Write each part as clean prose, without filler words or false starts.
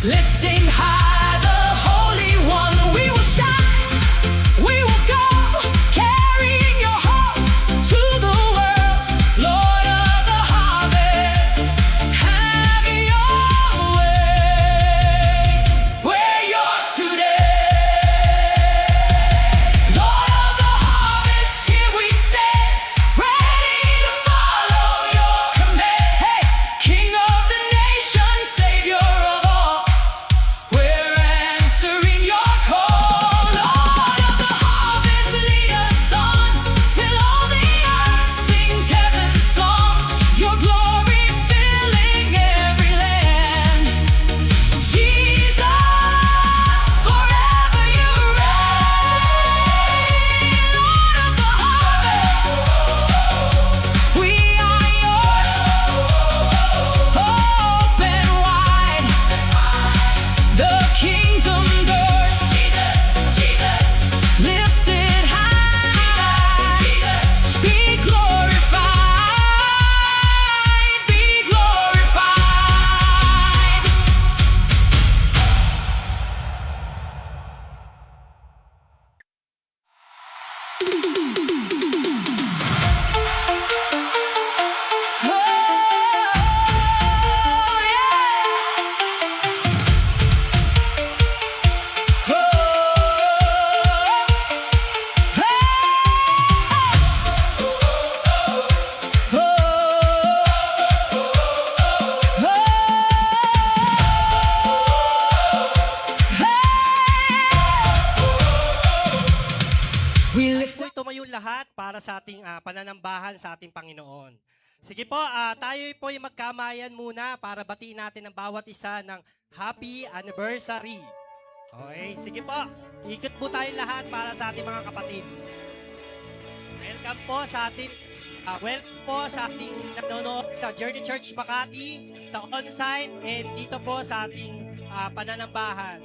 Lifting high the Holy One, we will shine, we will go, carrying your hope to the world. Lord of the harvest, have your way. We're yours today. Lord of the harvest, here we stand, ready to follow your command. Hey, King of the nations, Savior of all, we're answering your call. Lord of the harvest, lead us on till all the earth sings heaven's song. Your glory filling every land. Jesus, forever you reign. Lord of the harvest, we are yours. Open wide the kingdom doors. Jesus, lifted high. Be glorified, be glorified. We lift Ako'y tumayo lahat para sa ating pananambahan sa ating Panginoon. Sige po, tayo po'y magkamayan muna para batiin natin ang bawat isa ng Happy Anniversary. Okay, sige po. Ikot po tayo lahat para sa ating mga kapatid. Welcome po sa ating nanonood sa Journey Church Makati, sa on-site, and dito po sa ating pananambahan.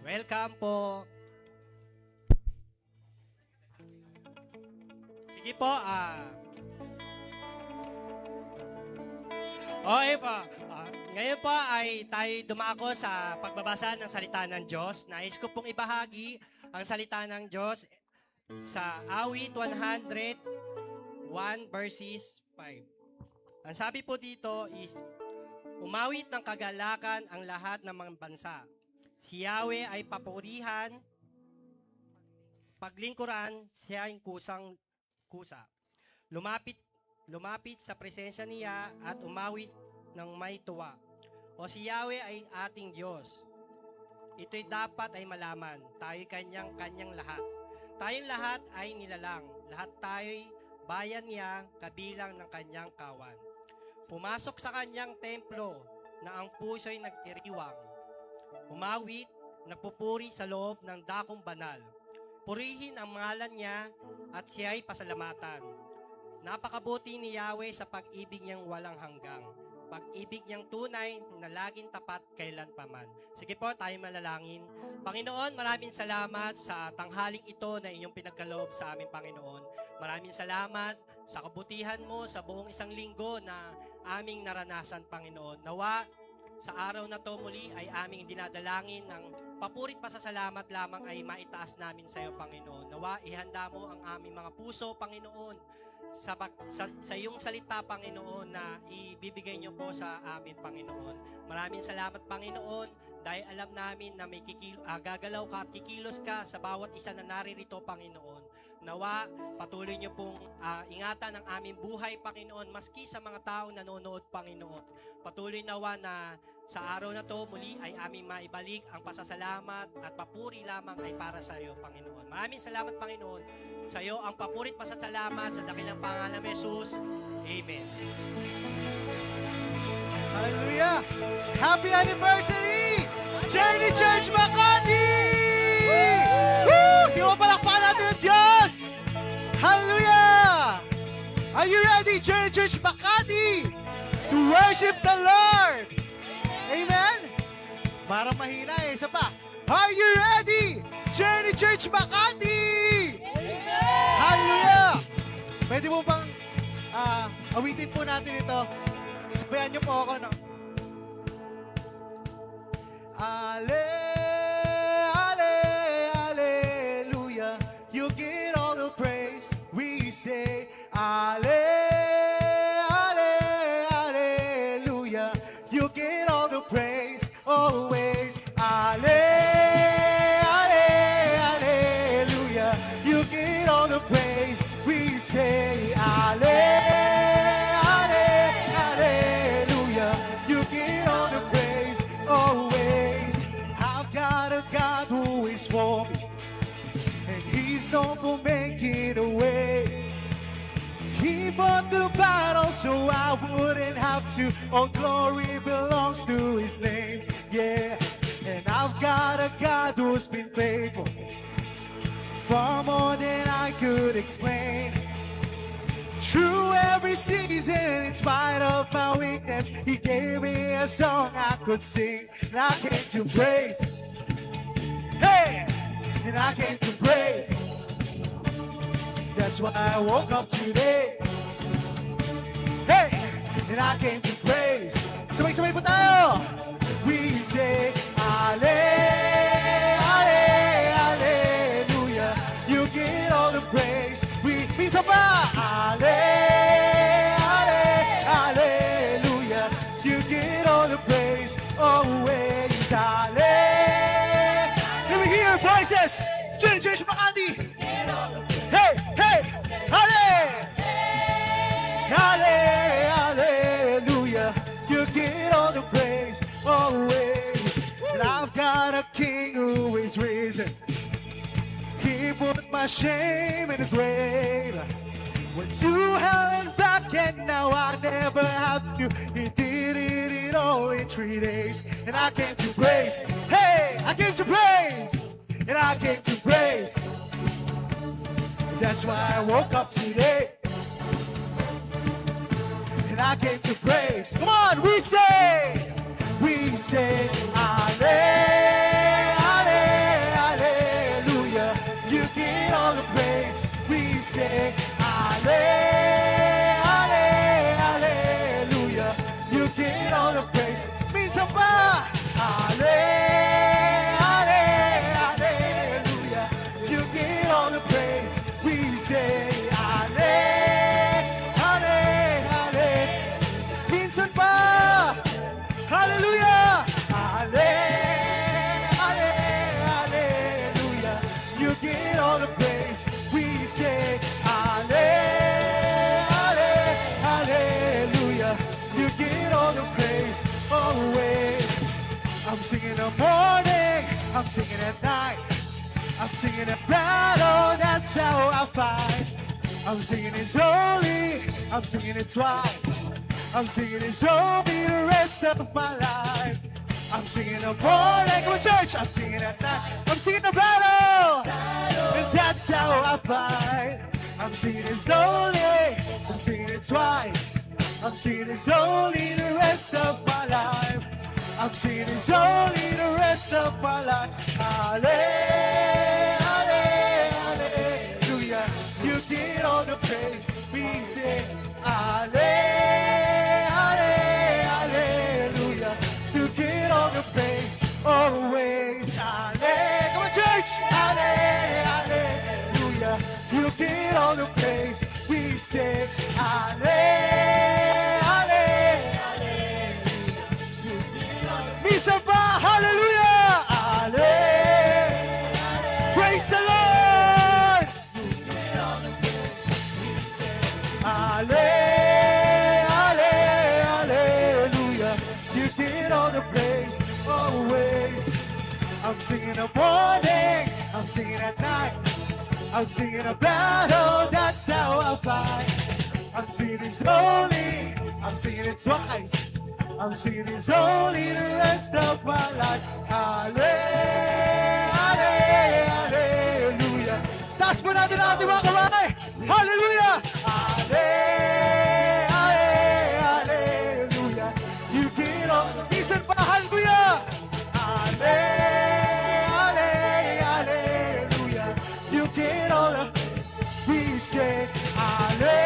Welcome po. Sige po, okay po. Ngayon po ay tayo dumako sa pagbabasa ng salita ng Diyos. Nais ko pong ibahagi ang salita ng Diyos sa Awit 101 verses 5. Ang sabi po dito is, umawit ng kagalakan ang lahat ng mga bansa. Si Yahweh ay papurihan, paglingkuran, siya ay kusang-kusa. Lumapit sa presensya niya at umawit ng may tuwa. O si Yahweh ay ating Diyos. Ito'y dapat ay malaman, tayo'y kanyang lahat. Tayong lahat ay nilalang, lahat tayo'y bayan niya, kabilang ng kanyang kawan. Pumasok sa kanyang templo na ang puso'y nagtiriwang. Umawit, nagpupuri sa loob ng dakong banal. Purihin ang ngalan niya at siya'y pasalamatan. Napakabuti ni Yahweh sa pag-ibig niyang walang hanggang. Pag-ibig niyang tunay na laging tapat kailanpaman. Sige po, tayo manalangin. Panginoon, maraming salamat sa tanghaling ito na inyong pinagkaloob sa aming Panginoon. Maraming salamat sa kabutihan mo sa buong isang linggo na aming naranasan, Panginoon. Nawa, sa araw na to muli ay aming dinadalangin ng papurit pasasalamat lamang ay maitaas namin sa iyo, Panginoon. Nawa, ihanda mo ang aming mga puso, Panginoon, sa iyong salita, Panginoon, na ibibigay niyo po sa amin, Panginoon. Maraming salamat, Panginoon, dahil alam namin na may gagalaw ka at kikilos ka sa bawat isa na naririto, Panginoon. Nawa, patuloy niyo pong ingatan ang aming buhay, Panginoon, maski sa mga taong nanonood, Panginoon. Patuloy nawa na sa araw na to muli ay aming maibalik ang pasasalamat at papuri lamang ay para sa iyo, Panginoon. Maraming salamat, Panginoon. Sa iyo ang papurit pasasalamat sa dakilang pangalan ni Jesus. Amen. Hallelujah! Happy anniversary! Journey Church Makati! Woo! Sino palakpakan natin ang Diyos? Hallelujah! Are you ready, Journey Church Makati? To worship the Lord! Amen? Parang mahina eh. Isa pa. Are you ready, Journey Church Makati? Hallelujah! Pwede mo bang awitin po natin ito? Sabayan niyo po ako, no? Ale, ale, hallelujah. You get all the praise. We say, ale, ale, hallelujah. You get all the praise. Always, ale, ale, hallelujah. You get all the praise. We say, ale, ale, hallelujah. You get all the praise. Always, I've got a God who is for me, and He's known for making a way. He fought the battle so I wouldn't have to. All glory belongs to His name, yeah. And I've got a God who's been faithful, far more than I could explain. Through every season, in spite of my weakness, He gave me a song I could sing. And I came to praise. Hey! And I came to praise. That's why I woke up today. Hey! And I came to praise. Sabay-sabay po tayo! We say, Ale, Ale, Hallelujah. You get all the praise. We minsan pa, Ale, Ale, Hallelujah. You get all the praise. Always, Ale. Let me hear your voices. Church, Makati. Hey, hey, Ale. Ale, hallelujah. You get all the praise, always. And I've got a King who is risen. He put my shame in the grave. Went to hell and back, and now I never have to. He did it all in 3 days. And I came to praise. Hey, I came to praise. And I came to praise. That's why I woke up today. And I came to praise. Come on, we say, Ale, Ale, hallelujah. You get all the praise. We say, Ale, Ale, hallelujah. You get all the praise. Minsan pa, Ale, Ale, hallelujah. You get all the praise. We say, Ale, Ale, Ale. Minsan pa, hallelujah. Ale, Ale, hallelujah. You get all the praise. We say, Ale, Ale, hallelujah. You get all the praise. Always. I'm singing in the morning. I'm singing at night. I'm singing at battle. That's how I fight. I'm singing it slowly. I'm singing it twice. I'm singing it slowly the rest of my life. I'm singing in the morning. Come on, church. I'm singing at night. I'm singing the battle. And that's how I fight. I'm singing it slowly. I'm singing it twice. I'm singing it slowly the rest of my life. I'm singing it slowly the rest of my life. Ale, ale, hallelujah. You get all the praise. We say, Ale, ale, hallelujah. You get all the praise. Always, Ale. Come on, church. Ale, hallelujah. You get all the praise. We say, Ale, ale, Minsan pa, hallelujah! Ale! Praise the Lord! Ale! Ale! Hallelujah! You get all the praise always. I'm singing in the morning, I'm singing at night. I'm singing a battle, that's how I fight. I'm singing it slowly, I'm singing it twice. I'm singing it slowly the rest of my life. Ale, ale, hallelujah. Taas po natin ang ating mga kamay. Hallelujah! Ale, ale, hallelujah. You get all, minsan pa, hallelujah! Ale, ale, hallelujah. You get all the, we say, ale,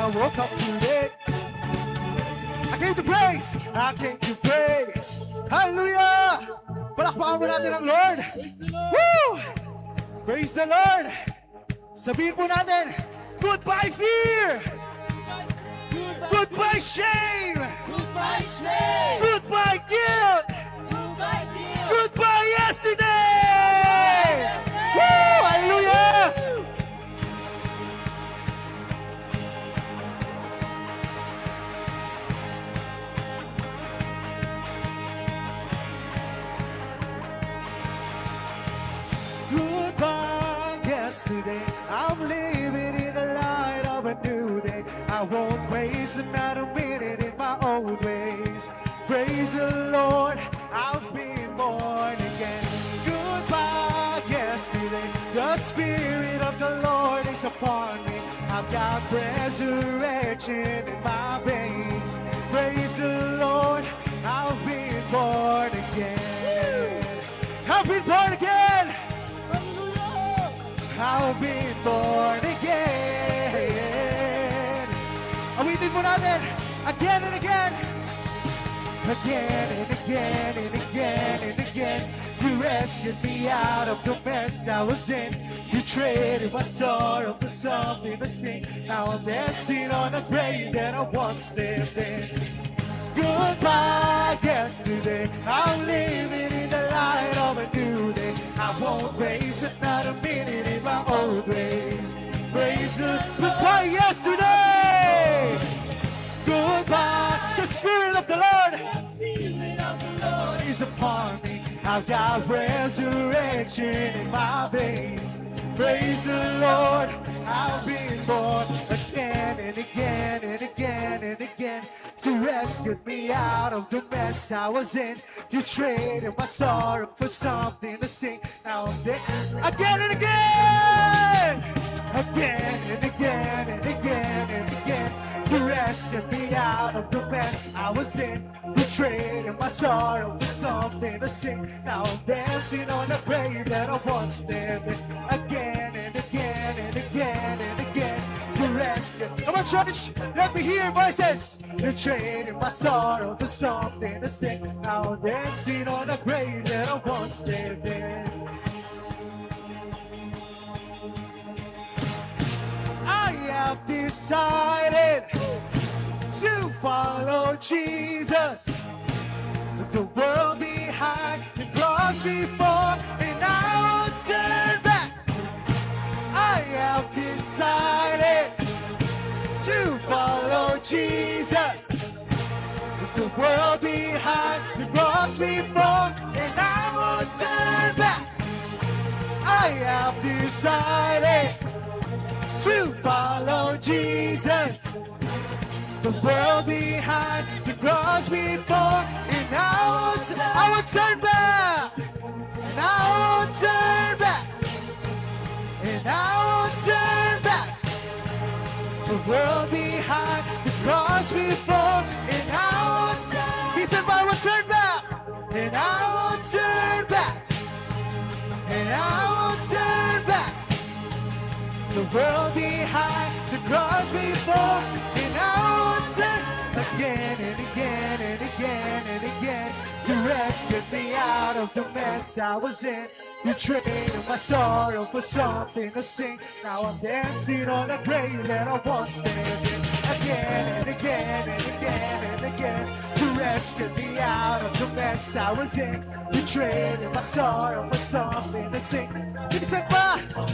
I woke up today. I came to praise. I came to praise. Hallelujah! Palakpakan mo natin ang Lord. Woo! Praise the Lord. Sabihin po natin, goodbye fear. Goodbye shame. Goodbye, shame. Goodbye guilt. Goodbye, guilt. Goodbye yesterday. Woo! Hallelujah! Goodbye yesterday. I'm living in the light of a new day. I won't waste another minute in my old ways. Praise the Lord, I've been born again. Goodbye yesterday. The Spirit of the Lord is upon me. I've got resurrection in my veins. Praise the Lord, I've been born again. I've been born again. I've been born again. Awitin mo natin again and again. Again and again and again and again. You rescued me out of the mess I was in. You traded my sorrow for something to sing. Now I'm dancing on a grave that I once lived in. Goodbye yesterday. I'm living in the light of a new day. I won't waste another minute in my old ways. Praise the goodbye yesterday. Goodbye. The Spirit of the Lord is upon me. I've got resurrection in my veins. Praise the Lord. I've been born again and again and again and again. You rescued me out of the mess I was in. You traded my sorrow for something to sing. Now I'm there again and again. Again and again and again and again. You rescued me out of the mess I was in. You traded my sorrow for something to sing. Now I'm dancing on the grave that I once lived in. Again and again and again and again. You rescued. Come on, church, let me hear your voices. You traded my sorrow for something to sing. Now I'm dancing on the grave that I once lived in. I have decided to follow Jesus. The world behind, the cross before, and I won't turn back. I have decided to follow Jesus. The world behind, the cross before, and I won't turn back. I have decided to follow Jesus. The world behind, the cross before, and I won't turn back. And I won't turn back. And I won't turn back. The world behind, the cross before, and I won't. He said, I won't turn back. And I won't turn back. And I won't turn back. The world behind, the cross before, and I won't turn again and again and again and again. You rescued me out of the mess I was in. You traded my sorrow for something to sing. Now I'm dancing on a grave that I once lived in. Again and again and again and again. You rescued me out of the mess I was in. You traded my sorrow for something to sing. You said,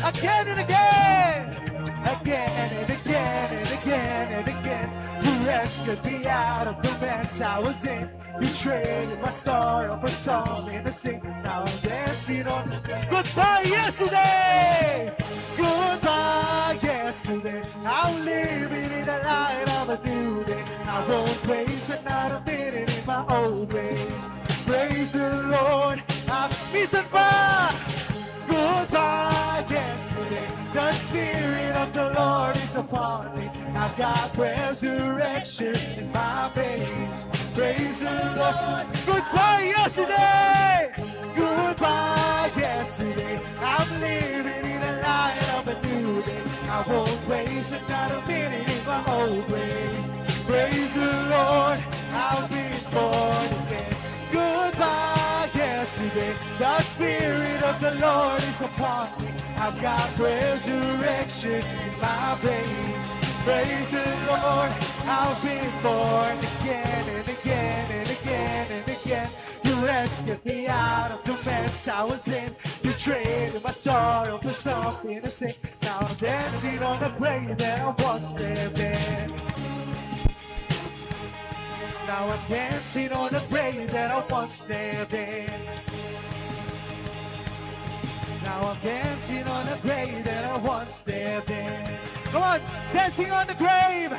again and again. Again and again and again and again. You rescued me out of the mess I was in. You traded my sorrow for something to sing. Now I'm dancing on. Goodbye yesterday. Goodbye yesterday. I'm living in the light of a new day. I won't waste another minute in my old ways. Praise the Lord. I'm missing fire. Goodbye yesterday. The Spirit of the Lord is upon me. I've got resurrection in my veins. Praise the Lord. Goodbye yesterday. Goodbye yesterday. I'm living in the light of a new day. I won't waste another minute in my oh praise, praise the Lord, I've been born again. Goodbye yesterday, the Spirit of the Lord is upon me. I've got resurrection in my veins. Praise the Lord, I've been born again and again and again and again. You rescued me out of the mess I was in. You traded my sorrow for something to say. Now I'm dancing on the grave that I once lived in. Now I'm dancing on the grave that I once lived in. Now I'm dancing on the grave that I once lived in. Come on, dancing on the grave.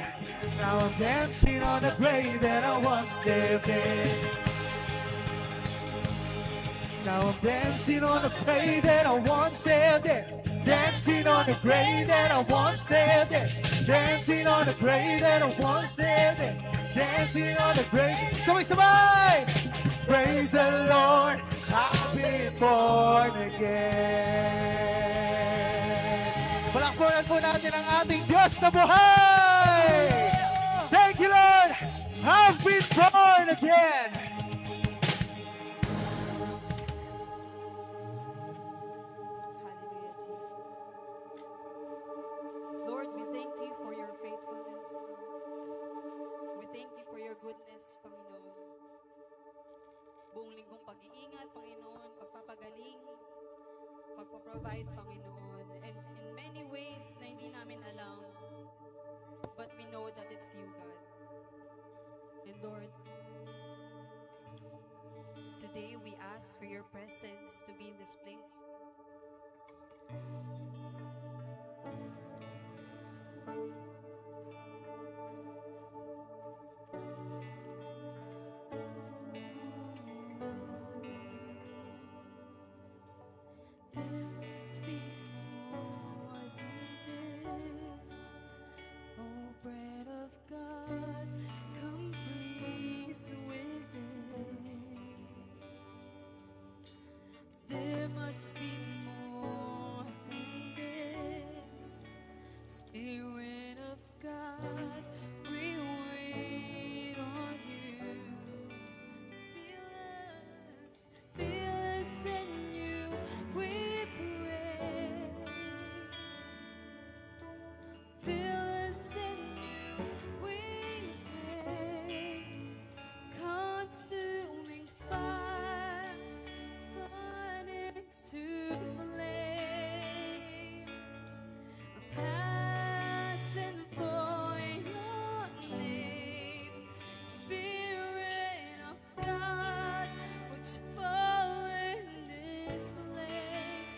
Now I'm dancing on the grave that I once lived in. Now I'm dancing on the grave that I once lived in. Dancing on the grave that I once lived in. Dancing on the grave that I once lived in. Dancing on the grave. Sabay-sabay! Praise the Lord, I've been born again. Palakpakan po natin ang ating Diyos na buhay! Thank you, Lord! I've been born again! Hallelujah, Jesus. Lord, we thank you for your faithfulness. We thank you for your goodness, Panginoon. Buong linggong pag-iingat, Panginoon, pagpapagaling, pagpaprovide, Panginoon. And in many ways na hindi namin alam, but we know that it's you, God. And Lord, today we ask for your presence to be in this place. There must be more than this. Oh, bread of God, come breathe within. There must be more than this. Spirit of God, we wait on you. Feel us in you, we pray. Feel us in you, we pray. Consuming fire, fun into flame. A passion for your name. Spirit of God, would you fall in this place?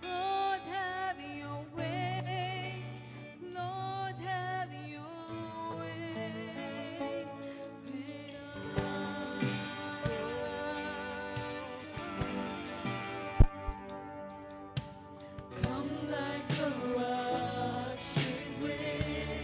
Lord, have your way. Lord, have your way with us. Come like a rushing wind.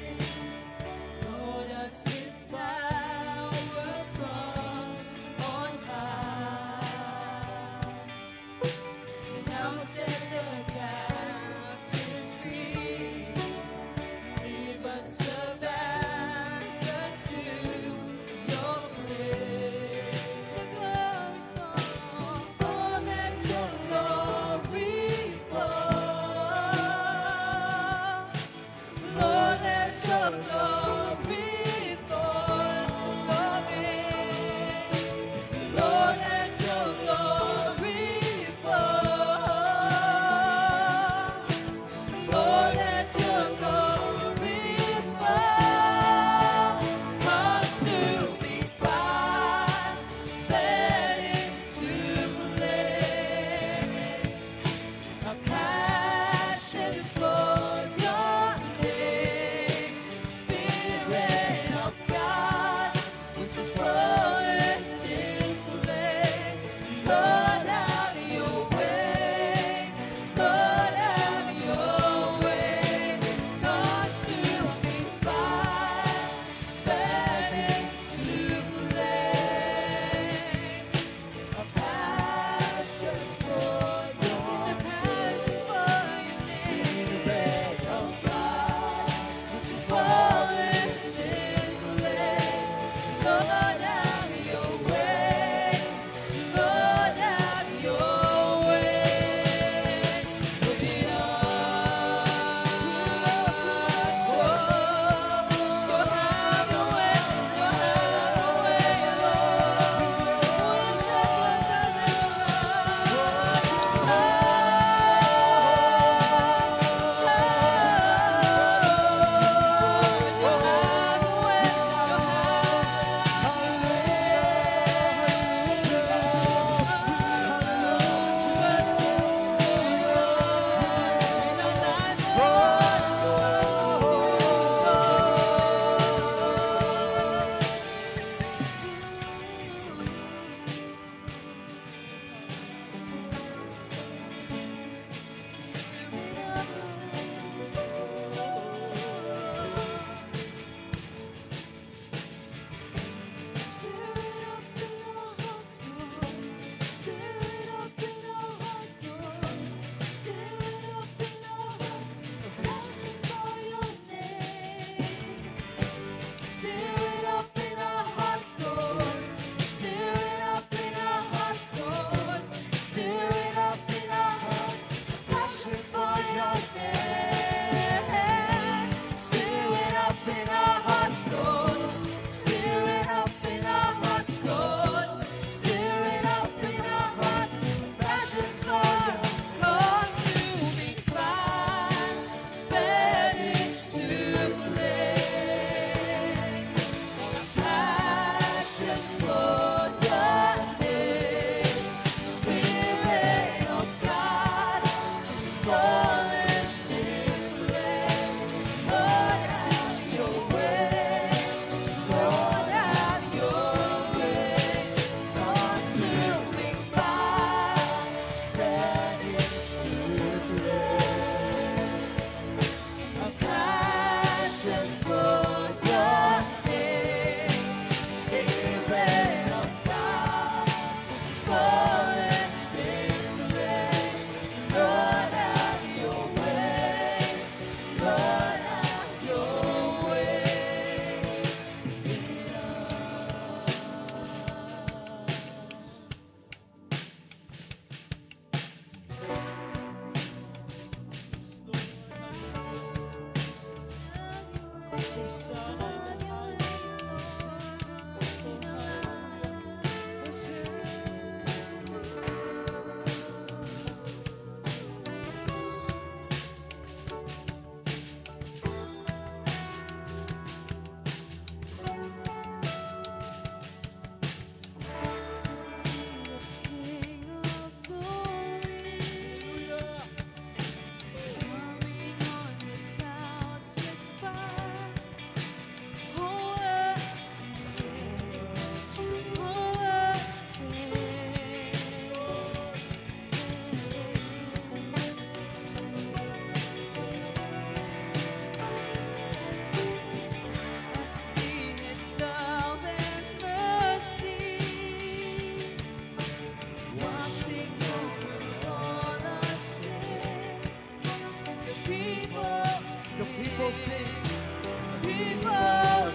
People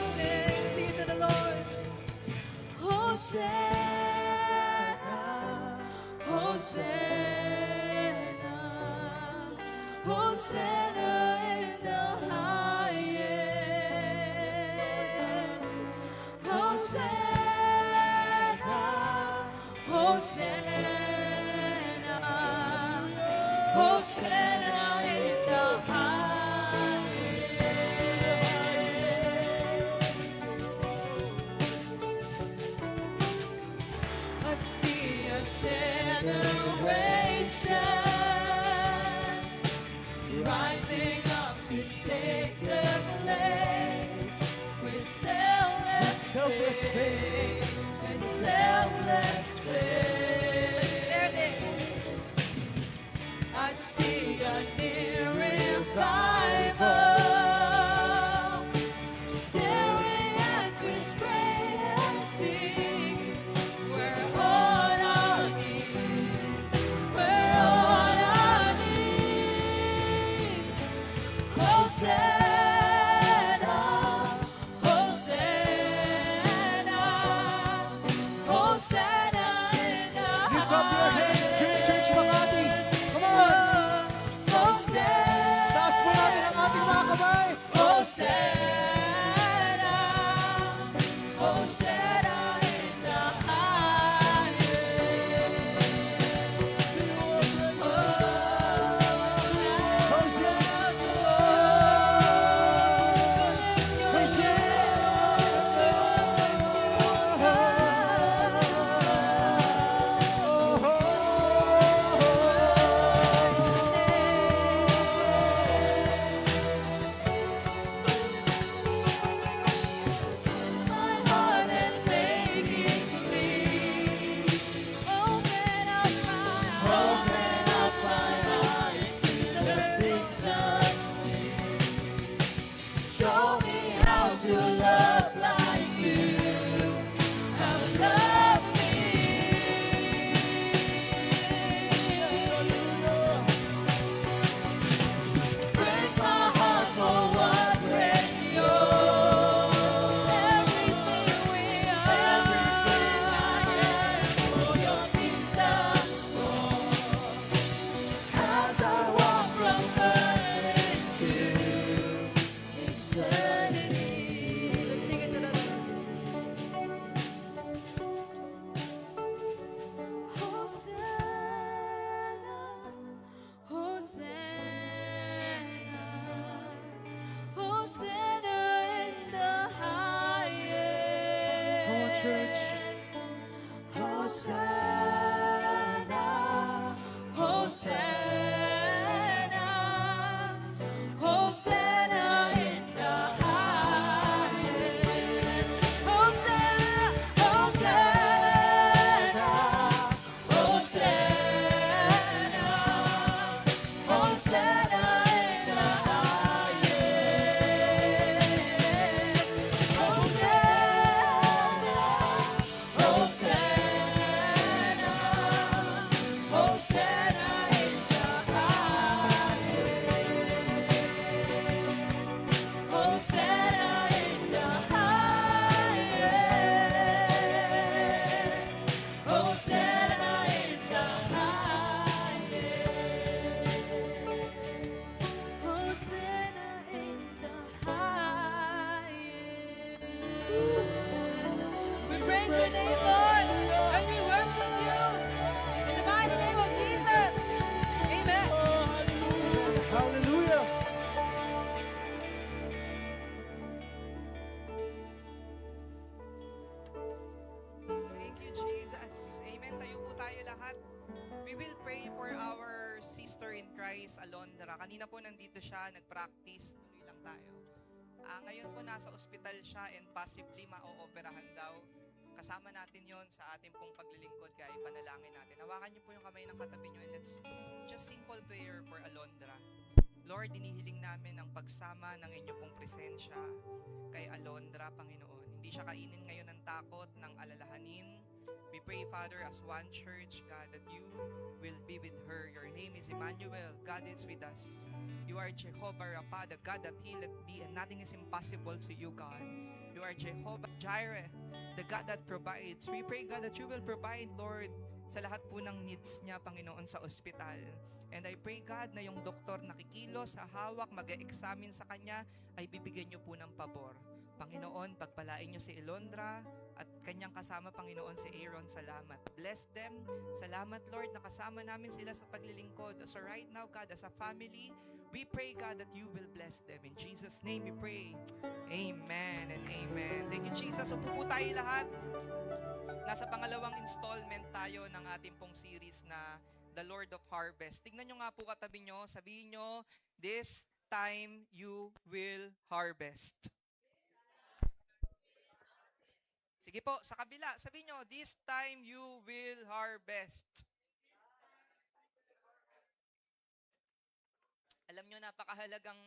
sing. Sing it to the Lord. Hosanna, Hosanna, Hosanna in the highest. Hosanna, Hosanna, Hosanna in the highest. I see a generation rising up to take their place with selfless faith and selfless faith. There it is. I see a near revival, staring as we pray and sing. We're on our knees. We're on our knees. Hosanna, Hosanna, Hosanna in the Lift up your hands, Journey Church Makati. Come on! Hosanna, Taas mo natin ang ating mga kamay. Hosanna, Hosanna in the My heart and making clean. Open up my eyes to the things unseen. Show me how to love like you have loved me. Break my heart for what breaks yours. Everything we are, for your kingdom's born. As I walk from burning to eternity. Let's sing it together. Hosanna, Hosanna, Hosanna in the highest. Come on, church. Hosanna, Hosanna, Hosanna in the highest. Hosanna, Hosanna, Hosanna, Hosanna in the highest. Hosanna, Hosanna, Hosanna in the highest. Hosanna in the highest. Hosanna in the highest. Hosanna in the highest. We praise your name, Lord, and we worship you in the mighty name of Jesus. Amen. Hallelujah! Thank you, Jesus. Amen. Tayo po tayo lahat. We will pray for our sister in Christ, Alondra. Kanina po nandito siya, nag-practice. Tuloy lang tayo. Ngayon po nasa ospital siya and possibly ma-ooperahan daw. Kasama natin yon sa ating pong paglilingkod kaya ipanalangin natin. Hawakan niyo po yung kamay ng katabi niyo and let's just simple prayer for Alondra. Lord, inihiling namin ang pagsama ng inyong pong presensya kay Alondra, Panginoon. Hindi siya kainin ngayon ng takot, ng alalahanin, We pray, Father, as one church, God, that you will be with her. Your name is Emmanuel. God is with us. You are Jehovah Rapha, the God that healeth thee, and nothing is impossible to you, God. You are Jehovah Jireh, the God that provides. We pray, God, that you will provide, Lord, sa lahat po ng needs niya, Panginoon, sa ospital. And I pray, God, na yung doktor nakikilos, hahawak, mag-e-examine sa kanya, ay bibigyan niyo po ng pabor. Panginoon, pagpalain niyo si Elondra at kanyang kasama, Panginoon, si Aaron. Salamat. Bless them. Salamat, Lord, nakasama namin sila sa paglilingkod. So right now, God, as a family, we pray, God, that you will bless them. In Jesus' name we pray. Amen and amen. Thank you, Jesus. Upo po tayo lahat. Nasa pangalawang installment tayo ng ating pong series na The Lord of Harvest. Tignan nyo nga po katabi nyo. Sabihin nyo, this time you will harvest. Sige po, sa kabila, sabihin nyo, this time you will harvest. Alam nyo, napakahalagang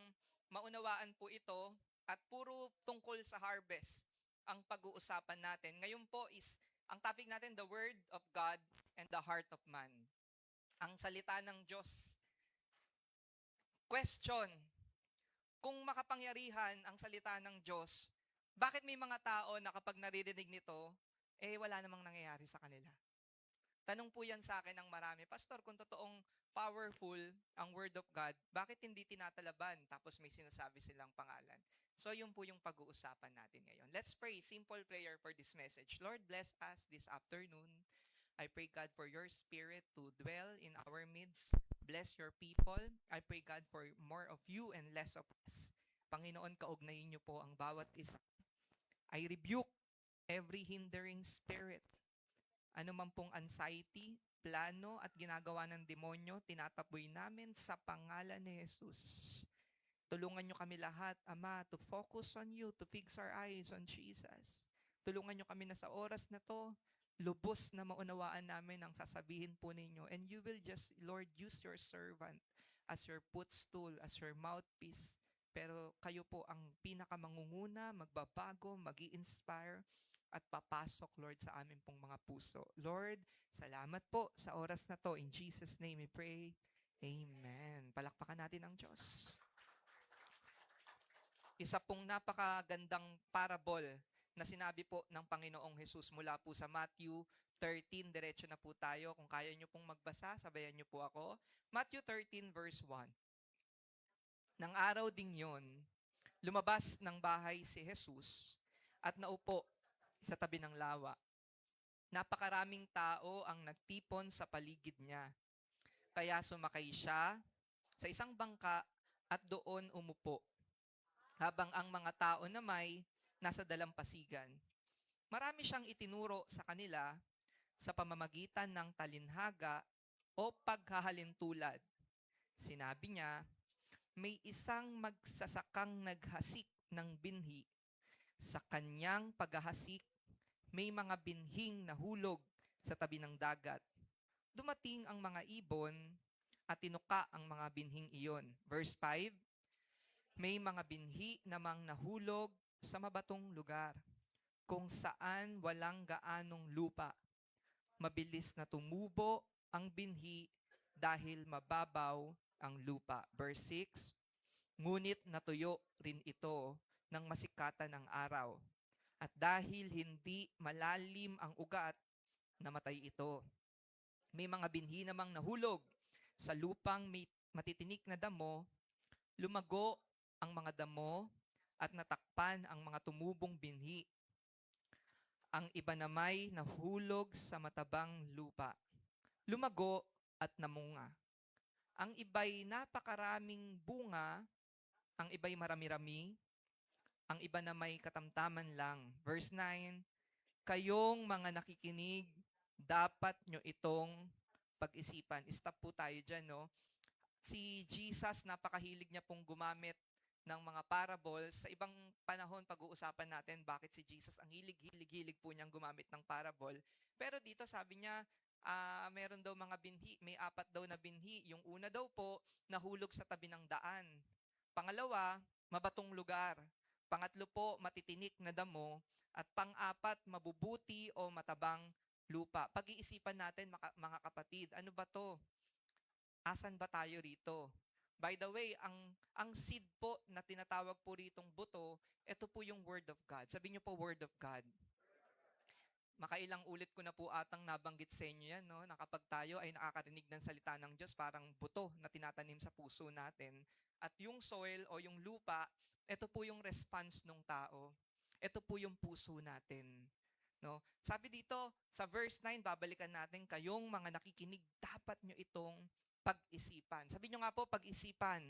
maunawaan po ito at puro tungkol sa harvest ang pag-uusapan natin. Ngayon po is, ang topic natin, the Word of God and the Heart of Man. Ang salita ng Diyos. Question, kung makapangyarihan ang salita ng Diyos, bakit may mga tao na kapag naririnig nito, wala namang nangyayari sa kanila? Tanong po yan sa akin ng marami, Pastor, kung totoong powerful ang Word of God, bakit hindi tinatalaban tapos may sinasabi silang pangalan? So yun po yung pag-uusapan natin ngayon. Let's pray, simple prayer for this message. Lord, bless us this afternoon. I pray, God, for your Spirit to dwell in our midst. Bless your people. I pray, God, for more of you and less of us. Panginoon, kaugnayin niyo po ang bawat isa. I rebuke every hindering spirit. Ano man pong anxiety, plano at ginagawa ng demonyo, tinataboy namin sa pangalan ni Jesus. Tulungan nyo kami lahat, Ama, to focus on you, to fix our eyes on Jesus. Tulungan nyo kami na sa oras na to, lubos na maunawaan namin ang sasabihin po ninyo. And you will just, Lord, use your servant as your footstool, as your mouthpiece. Pero kayo po ang pinakamangunguna, magbabago, mag-i-inspire, at papasok, Lord, sa amin pong mga puso. Lord, salamat po sa oras na to. In Jesus' name we pray. Amen. Palakpakan natin ang Diyos. Isa pong napakagandang parable na sinabi po ng Panginoong Jesus mula po sa Matthew 13. Diretso na po tayo. Kung kaya nyo pong magbasa, sabayan nyo po ako. Matthew 13 verse 1. Nang araw ding yon, lumabas ng bahay si Jesus at naupo sa tabi ng lawa. Napakaraming tao ang nagtipon sa paligid niya. Kaya sumakay siya sa isang bangka at doon umupo, habang ang mga tao na may nasa dalampasigan. Marami siyang itinuro sa kanila sa pamamagitan ng talinhaga o paghahalintulad. Sinabi niya, may isang magsasakang naghasik ng binhi. Sa kanyang paghahasik, may mga binhing nahulog sa tabi ng dagat. Dumating ang mga ibon at tinuka ang mga binhing iyon. Verse 5, may mga binhi namang nahulog sa mabatong lugar, kung saan walang gaanong lupa. Mabilis na tumubo ang binhi dahil mababaw ang lupa. Verse 6, ngunit natuyo rin ito ng masikatan ng araw. At dahil hindi malalim ang ugat, namatay ito. May mga binhi namang nahulog sa lupang may matitinik na damo, lumago ang mga damo at natakpan ang mga tumubong binhi. Ang iba namay nahulog sa matabang lupa, lumago at namunga. Ang iba'y napakaraming bunga, ang iba'y marami-rami, ang iba na may katamtaman lang. Verse 9, kayong mga nakikinig, dapat nyo itong pag-isipan. Stop po tayo dyan, no? Si Jesus, napakahilig niya pong gumamit ng mga parables. Sa ibang panahon, pag-uusapan natin bakit si Jesus ang hilig po niyang gumamit ng parable. Pero dito sabi niya, meron daw mga binhi, may 4 daw na binhi. Yung una daw po, nahulog sa tabi ng daan. Pangalawa, mabatong lugar. Pangatlo po, matitinik na damo. At pang-4, mabubuti o matabang lupa. Pag-iisipan natin, mga kapatid, ano ba to? Asan ba tayo rito? By the way, ang seed po na tinatawag po ritong buto, ito po yung Word of God. Sabi niyo po, Word of God. Makailang ulit ko na po atang nabanggit sa inyo yan, no? Na kapag tayo ay nakakarinig ng salita ng Diyos, parang buto na tinatanim sa puso natin. At yung soil o yung lupa, ito po yung response ng tao. Ito po yung puso natin. No? Sabi dito, sa verse 9, babalikan natin, kayong mga nakikinig, dapat nyo itong pag-isipan. Sabi nyo nga po, pag-isipan.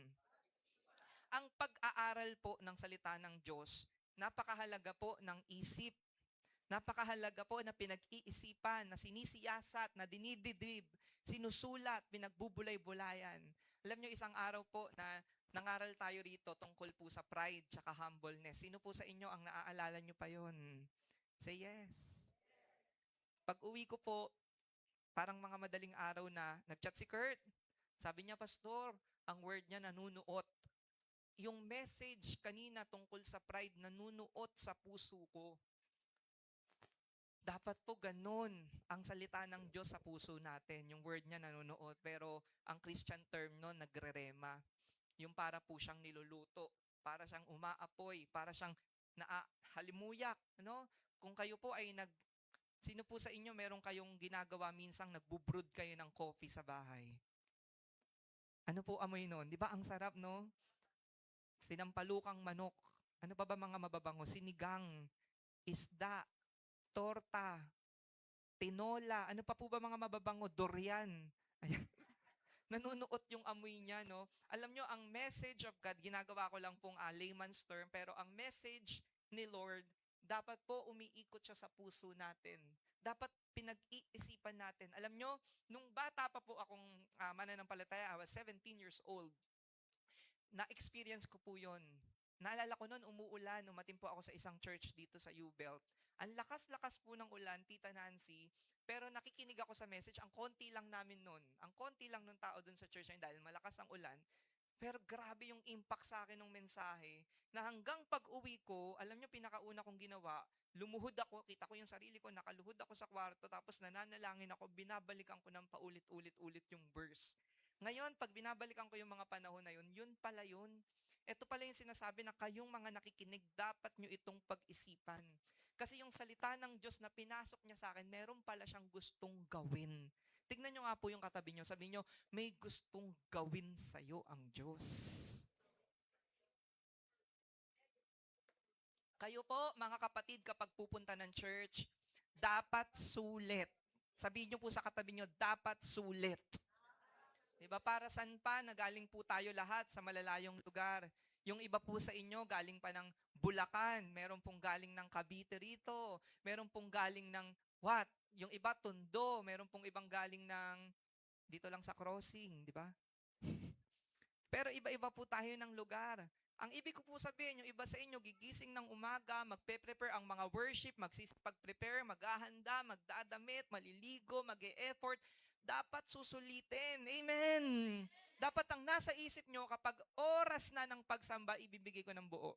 Ang pag-aaral po ng salita ng Diyos, napakahalaga po ng isip. Napakahalaga po na pinag-iisipan, na sinisiyasat, na dinididib, sinusulat, pinagbubulay-bulayan. Alam nyo, isang araw po na nangaral tayo rito tungkol po sa pride tsaka humbleness. Sino po sa inyo ang naaalala nyo pa yon? Say yes. Pag uwi ko po, parang mga madaling araw na, nag-chat si Kurt. Sabi niya, Pastor, ang word niya nanunuot. Yung message kanina tungkol sa pride, nanunuot sa puso ko. Dapat po ganun ang salita ng Diyos sa puso natin. Yung word niya nanunuot. Pero ang Christian term nun, nagrerema. Yung para po siyang niluluto. Para siyang umaapoy. Para siyang halimuyak. Ano? Kung kayo po ay sino po sa inyo meron kayong ginagawa minsang nagbubrod kayo ng coffee sa bahay? Ano po amoy nun? Di ba ang sarap, no? Sinampalukang manok. Ano pa ba mga mababango? Sinigang, isda, torta, tinola, ano pa po ba mga mababango? Durian. Ayan. Nanunuot yung amoy niya, no? Alam nyo, ang message of God, ginagawa ko lang pong layman's term, pero ang message ni Lord, dapat po umiikot siya sa puso natin. Dapat pinag-iisipan natin. Alam nyo, nung bata pa po akong mananampalataya, I was 17 years old, na-experience ko po yon. Naalala ko noon, umuulan, umatin po ako sa isang church dito sa U-Belt. Ang lakas-lakas po ng ulan, Tita Nancy, pero nakikinig ako sa message, ang konti lang namin noon. Ang konti lang ng tao doon sa church na dahil malakas ang ulan. Pero grabe yung impact sa akin ng mensahe na hanggang pag-uwi ko, alam nyo, pinakauna kong ginawa, lumuhod ako, kita ko yung sarili ko, nakaluhod ako sa kwarto, tapos nananalangin ako, binabalikan ko ng paulit-ulit-ulit yung verse. Ngayon, pag binabalikan ko yung mga panahon na yun, yun pala yun. Ito pala yung sinasabi na kayong mga nakikinig, dapat nyo itong pag-isipan. Kasi yung salita ng Diyos na pinasok niya sa akin, meron pala siyang gustong gawin. Tignan nyo nga po yung katabi nyo. Sabi nyo, may gustong gawin sa'yo ang Diyos. Kayo po, mga kapatid, kapag pupunta ng church, dapat sulit. Sabihin nyo po sa katabi nyo, dapat sulit. Diba? Para saan pa, nagaling po tayo lahat sa malalayong lugar. Yung iba po sa inyo, galing pa ng Bulacan. Meron pong galing ng Cavite rito. Meron pong galing ng what? Yung iba, Tondo. Meron pong ibang galing ng dito lang sa crossing, di ba? Pero iba-iba po tayo ng lugar. Ang ibig ko po sabihin, yung iba sa inyo, gigising ng umaga, magpe-prepare ang mga worship, magsisipag-prepare, maghahanda, magdadamit, maliligo, mag-e-effort. Dapat susulitin. Amen. Dapat ang nasa isip nyo, kapag oras na ng pagsamba, ibibigay ko ng buo.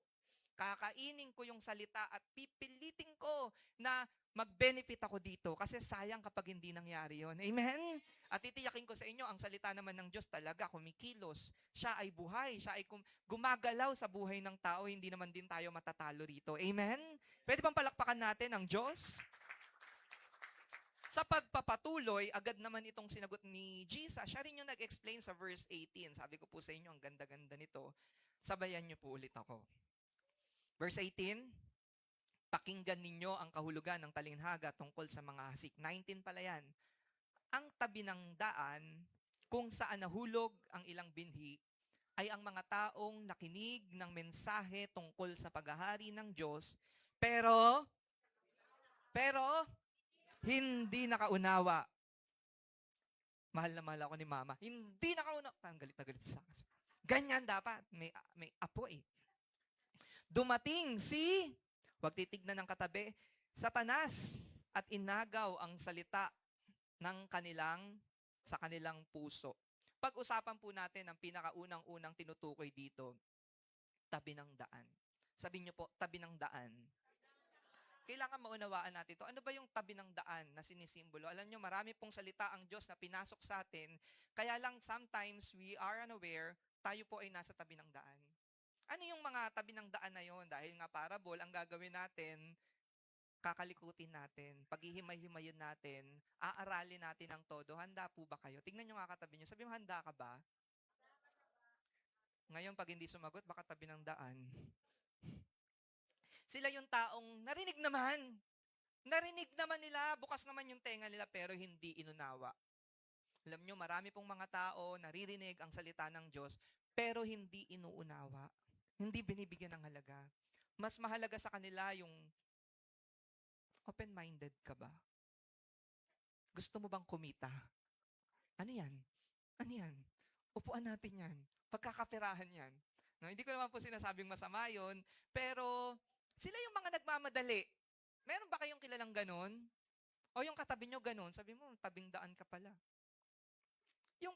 Kakainin ko yung salita at pipilitin ko na mag-benefit ako dito. Kasi sayang kapag hindi nangyari yon. Amen? At titiyakin ko sa inyo, ang salita naman ng Diyos talaga kumikilos. Siya ay buhay. Siya ay gumagalaw sa buhay ng tao. Hindi naman din tayo matatalo rito. Amen? Pwede bang palakpakan natin ang Diyos? Sa pagpapatuloy, agad naman itong sinagot ni Jesus. Siya rin yung nag-explain sa verse 18. Sabi ko po sa inyo, ang ganda-ganda nito. Sabayan niyo po ulit ako. Verse 18, pakinggan ninyo ang kahulugan ng talinhaga tungkol sa mga hasik. 19 pala yan. Ang tabi ng daan, kung saan nahulog ang ilang binhi, ay ang mga taong nakinig ng mensahe tungkol sa paghahari ng Diyos, pero, hindi nakaunawa. Mahal na mahal ako ni Mama. Hindi nakaunawa. Galit na galit sa akin. Ganyan dapat. May apoy. Dumating huwag titignan ng katabi, Satanas, at inagaw ang salita sa kanilang puso. Pag-usapan po natin ang pinakaunang-unang tinutukoy dito, tabi ng daan. Sabihin niyo po, tabi ng daan. kailangan maunawaan natin ito. Ano ba yung tabi ng daan na sinisimbolo? Alam nyo, marami pong salita ang Diyos na pinasok sa atin. Kaya lang sometimes we are unaware, tayo po ay nasa tabi ng daan. Ano yung mga tabi ng daan na yon? Dahil nga parable, ang gagawin natin, kakalikutin natin, paghihimay-himayin natin, aaralin natin ang todo. Handa po ba kayo? Tingnan nyo nga katabi nyo. Sabi mo, handa ka ba? Ngayon, pag hindi sumagot, baka tabi ng daan. Sila yung taong narinig naman. Narinig naman nila, bukas naman yung tenga nila, pero hindi inunawa. Alam nyo, marami pong mga tao naririnig ang salita ng Diyos, pero hindi inuunawa. Hindi binibigyan ng halaga. Mas mahalaga sa kanila yung open-minded ka ba? Gusto mo bang kumita? Ano yan? Ano yan? Upuan natin yan. Pagkakaperahan yan. No, hindi ko naman po sinasabing masama yun, pero sila yung mga nagmamadali. Meron ba kayong kilalang ganon? O yung katabi nyo ganon, sabi mo, tabing daan ka pala. Yung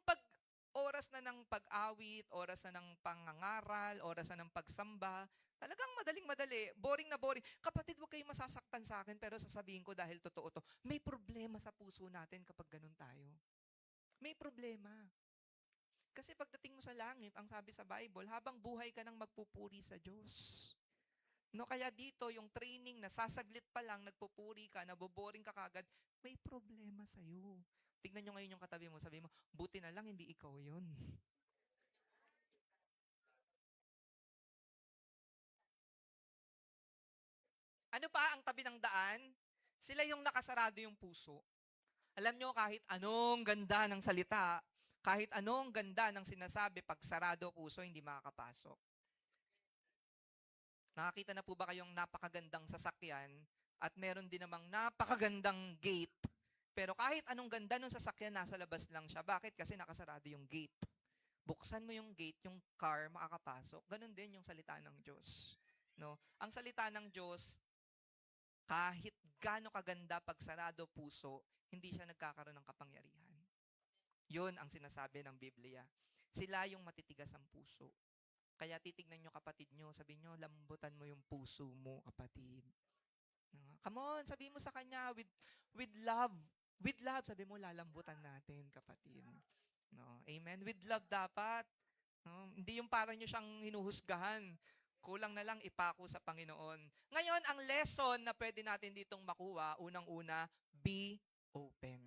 oras na ng pag-awit, oras na ng pangangaral, oras na ng pagsamba, talagang madaling-madali, boring na boring. Kapatid, huwag kayong masasaktan sa akin, pero sasabihin ko dahil totoo to, may problema sa puso natin kapag ganon tayo. May problema. Kasi pagdating mo sa langit, ang sabi sa Bible, habang buhay ka nang magpupuri sa Diyos. No, kaya dito, yung training na sasaglit pa lang, nagpupuri ka, naboboring ka kagad, may problema sa'yo. Tignan nyo ngayon yung katabi mo, sabi mo, buti na lang, hindi ikaw yun. Ano pa ang tabi ng daan? Sila yung nakasarado yung puso. Alam nyo, kahit anong ganda ng salita, kahit anong ganda ng sinasabi, pag sarado puso, hindi makakapasok. Nakakita na po ba kayong napakagandang sasakyan at meron din namang napakagandang gate? Pero kahit anong ganda ng sasakyan, nasa labas lang siya. Bakit? Kasi nakasarado yung gate. Buksan mo yung gate, yung car, makakapasok. Ganon din yung salita ng Diyos. No? Ang salita ng Diyos, kahit gaano kaganda pag sarado puso, hindi siya nagkakaroon ng kapangyarihan. Yun ang sinasabi ng Biblia. Sila yung matitigas ang puso. Kaya titignan nyo kapatid nyo, sabi nyo, lambutan mo yung puso mo, kapatid. Come on, sabi mo sa kanya, with love. With love, sabi mo, lalambutan natin, kapatid. No? Amen? With love dapat. No? Hindi yung parang nyo siyang hinuhusgahan. Kulang na lang ipako sa Panginoon. Ngayon, ang lesson na pwede natin ditong makuha, unang-una, be open.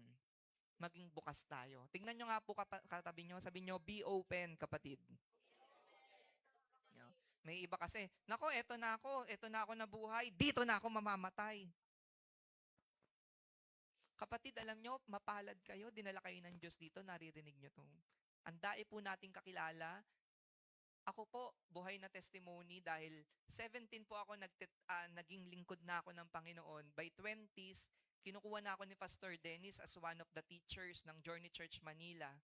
Maging bukas tayo. Tingnan nyo nga po katabi nyo, sabi nyo, be open, kapatid. May iba kasi, nako, eto na ako nabuhay, dito na ako mamamatay. Kapatid, alam nyo, mapalad kayo, dinala kayo ng Diyos dito, naririnig nyo to. Ang dai po nating kakilala, ako po, buhay na testimony dahil 17 po ako naging lingkod na ako ng Panginoon. By 20s, kinukuha na ako ni Pastor Dennis as one of the teachers ng Journey Church Manila.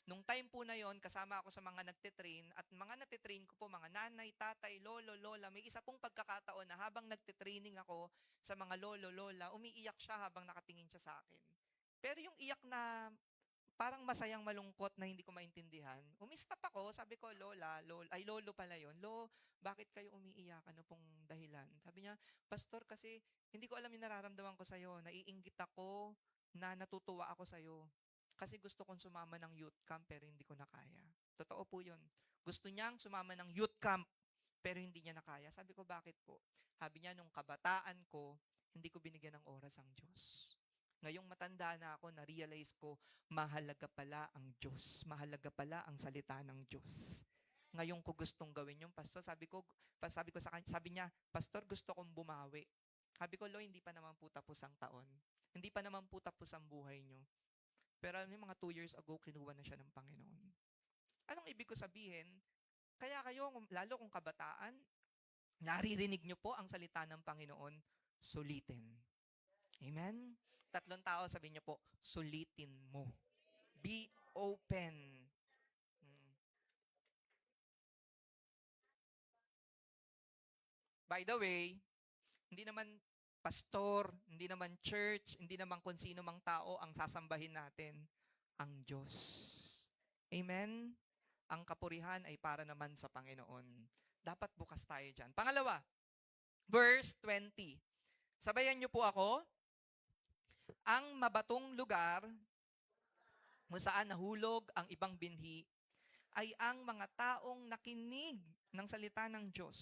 Nung time po na yon, kasama ako sa mga nagtitrain at mga nagtitrain ko po, mga nanay, tatay, lolo, lola, may isa pong pagkakataon na habang nagtitraining ako sa mga lolo, lola, umiiyak siya habang nakatingin siya sa akin. Pero yung iyak na parang masayang malungkot na hindi ko maintindihan, umistop ako, sabi ko, lolo pala yon. Bakit kayo umiiyak? Ano pong dahilan? Sabi niya, Pastor, kasi hindi ko alam yung nararamdaman ko sa'yo. Naiinggit ako na natutuwa ako sa'yo. Kasi gusto kong sumama ng youth camp pero hindi ko na kaya. Totoo po yun. Gusto niyang sumama ng youth camp pero hindi niya na kaya. Sabi ko, bakit po? Sabi niya, nung kabataan ko, hindi ko binigyan ng oras ang Diyos. Ngayong matanda na ako, na-realize ko, mahalaga pala ang Diyos. Mahalaga pala ang salita ng Diyos. Ngayon ko gustong gawin yung pastor. Sabi niya, Pastor, gusto kong bumawi. Sabi ko, hindi pa naman po tapos ang taon. Hindi pa naman po tapos ang buhay niyo. Pero alam niyo, mga 2 years ago, kinuha na siya ng Panginoon. Anong ibig ko sabihin? Kaya kayo, lalo kung kabataan, naririnig niyo po ang salita ng Panginoon, sulitin. Amen? 3 tao, sabihin niyo po, sulitin mo. Be open. By the way, hindi naman pastor, hindi naman church, hindi naman kung sino mang tao ang sasambahin natin, ang Diyos. Amen? Ang kapurihan ay para naman sa Panginoon. Dapat bukas tayo dyan. Pangalawa, verse 20. Sabayan niyo po ako. Ang mabatong lugar kung saan nahulog ang ibang binhi ay ang mga taong nakinig ng salita ng Diyos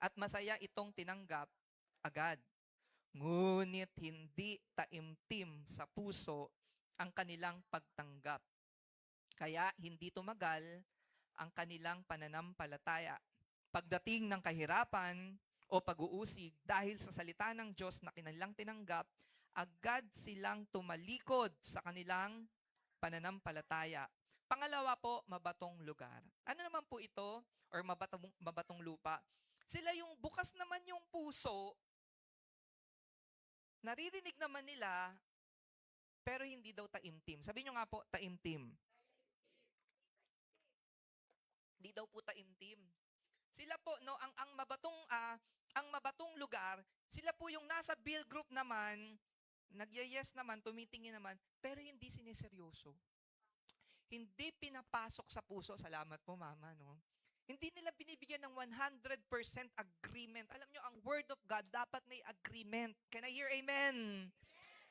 at masaya itong tinanggap agad. Ngunit hindi taimtim sa puso ang kanilang pagtanggap. Kaya hindi tumagal ang kanilang pananampalataya. Pagdating ng kahirapan o pag-uusig dahil sa salita ng Diyos na kanilang tinanggap, agad silang tumalikod sa kanilang pananampalataya. Pangalawa po, mabatong lugar. Ano naman po ito? Or mabatong lupa? Sila yung bukas naman yung puso, naririnig naman nila, pero hindi daw taimtim. Sabi nyo nga po, taimtim. Hindi daw po taimtim. Sila po, no, ang mabatong lugar, sila po yung nasa bill group naman, nagyayes naman, tumitingin naman, pero hindi sineseryoso. Hindi pinapasok sa puso. Salamat po, Mama, no? Hindi nila binibigyan ng 100% agreement. Alam nyo, ang Word of God, dapat may agreement. Can I hear amen?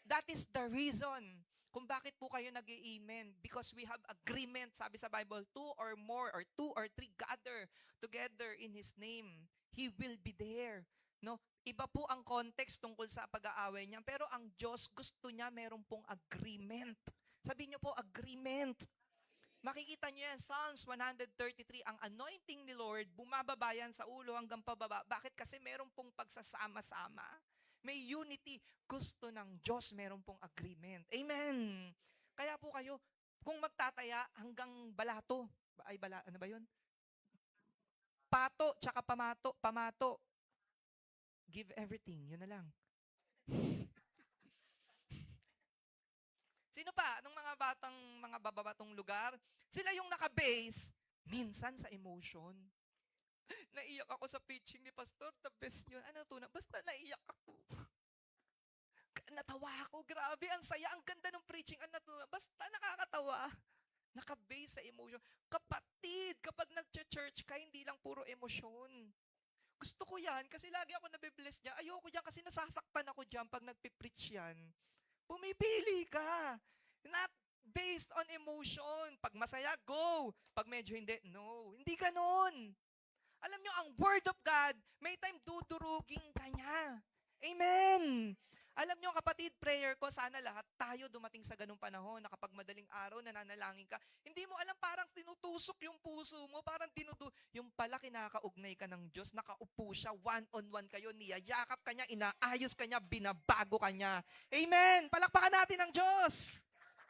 That is the reason kung bakit po kayo nag-amen. Because we have agreement. Sabi sa Bible, 2 or more, or 2 or 3 gather together in His name. He will be there. No? Iba po ang context tungkol sa pag-aaway niya. Pero ang Diyos, gusto niya meron pong agreement. Sabi niyo po, agreement. Makikita niyo yan, Psalms 133, ang anointing ni Lord, bumababa yan sa ulo hanggang pababa. Bakit? Kasi meron pong pagsasama-sama. May unity. Gusto ng Diyos, meron pong agreement. Amen. Kaya po kayo, kung magtataya hanggang balato, ano ba yun? Pato, tsaka pamato. Give everything. Yun na lang. Sino pa? Anong mga bababatong lugar? Sila yung naka-base, minsan sa emotion. Naiyak ako sa preaching ni Pastor, the best yun. Ano to? Basta naiyak ako. Natawa ako, grabe, ang saya, ang ganda ng preaching. Basta nakakatawa. Naka-base sa emotion. Kapatid, kapag nag-church ka, hindi lang puro emosyon. Gusto ko yan kasi lagi ako nabibless niya. Ayoko yan kasi nasasaktan ako dyan pag nagpipreach yan. Pumipili ka. Not based on emotion. Pag masaya, go. Pag medyo hindi, no. Hindi ganon. Alam nyo, ang Word of God, may time dudurugin ka niya. Amen. Alam nyo, kapatid, prayer ko, sana lahat tayo dumating sa ganung panahon na kapag madaling araw, nananalangin ka, hindi mo alam, parang tinutusok yung puso mo, parang yung pala kinakaugnay ka ng Diyos, nakaupo siya, one-on-one kayo, niyayakap ka niya, inaayos ka niya, binabago ka niya. Amen! Palakpakan natin ang Diyos!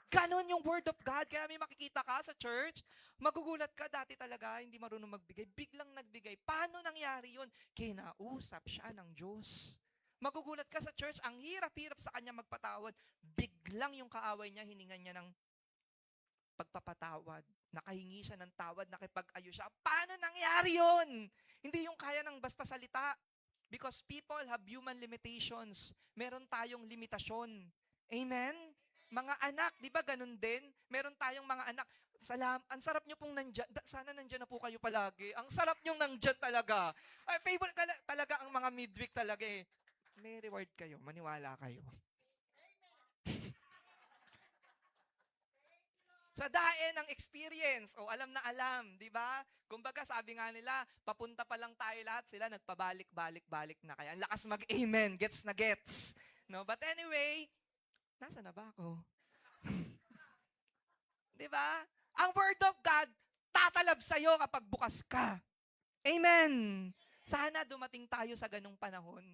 Ganon yung Word of God. Kaya may makikita ka sa church, magugulat ka, dati talaga, hindi marunong magbigay, biglang nagbigay. Paano nangyari yun? Kinausap siya ng Diyos. Magugulat ka sa church, ang hirap-hirap sa kanya magpatawad. Biglang yung kaaway niya, hiningan niya ng pagpapatawad. Nakahingi siya ng tawad, nakipag-ayo siya. Paano nangyari yun? Hindi yung kaya ng basta salita. Because people have human limitations. Meron tayong limitasyon. Amen? Mga anak, di ba ganun din? Meron tayong mga anak. Ang sarap nyo pong nandyan. Sana nandyan na po kayo palagi. Ang sarap nyo nandyan talaga. Ay, favorite talaga ang mga midweek talaga eh. May reward kayo. Maniwala kayo. Sa dae ng experience, o alam na alam, di ba? Kumbaga, sabi nga nila, papunta pa lang tayo lahat, sila nagpabalik-balik-balik na. Kaya ang lakas mag-amen, gets na gets. No? But anyway, nasa na ba ako? Di ba? Ang Word of God, tatalab sa'yo kapag bukas ka. Amen! Sana dumating tayo sa ganung panahon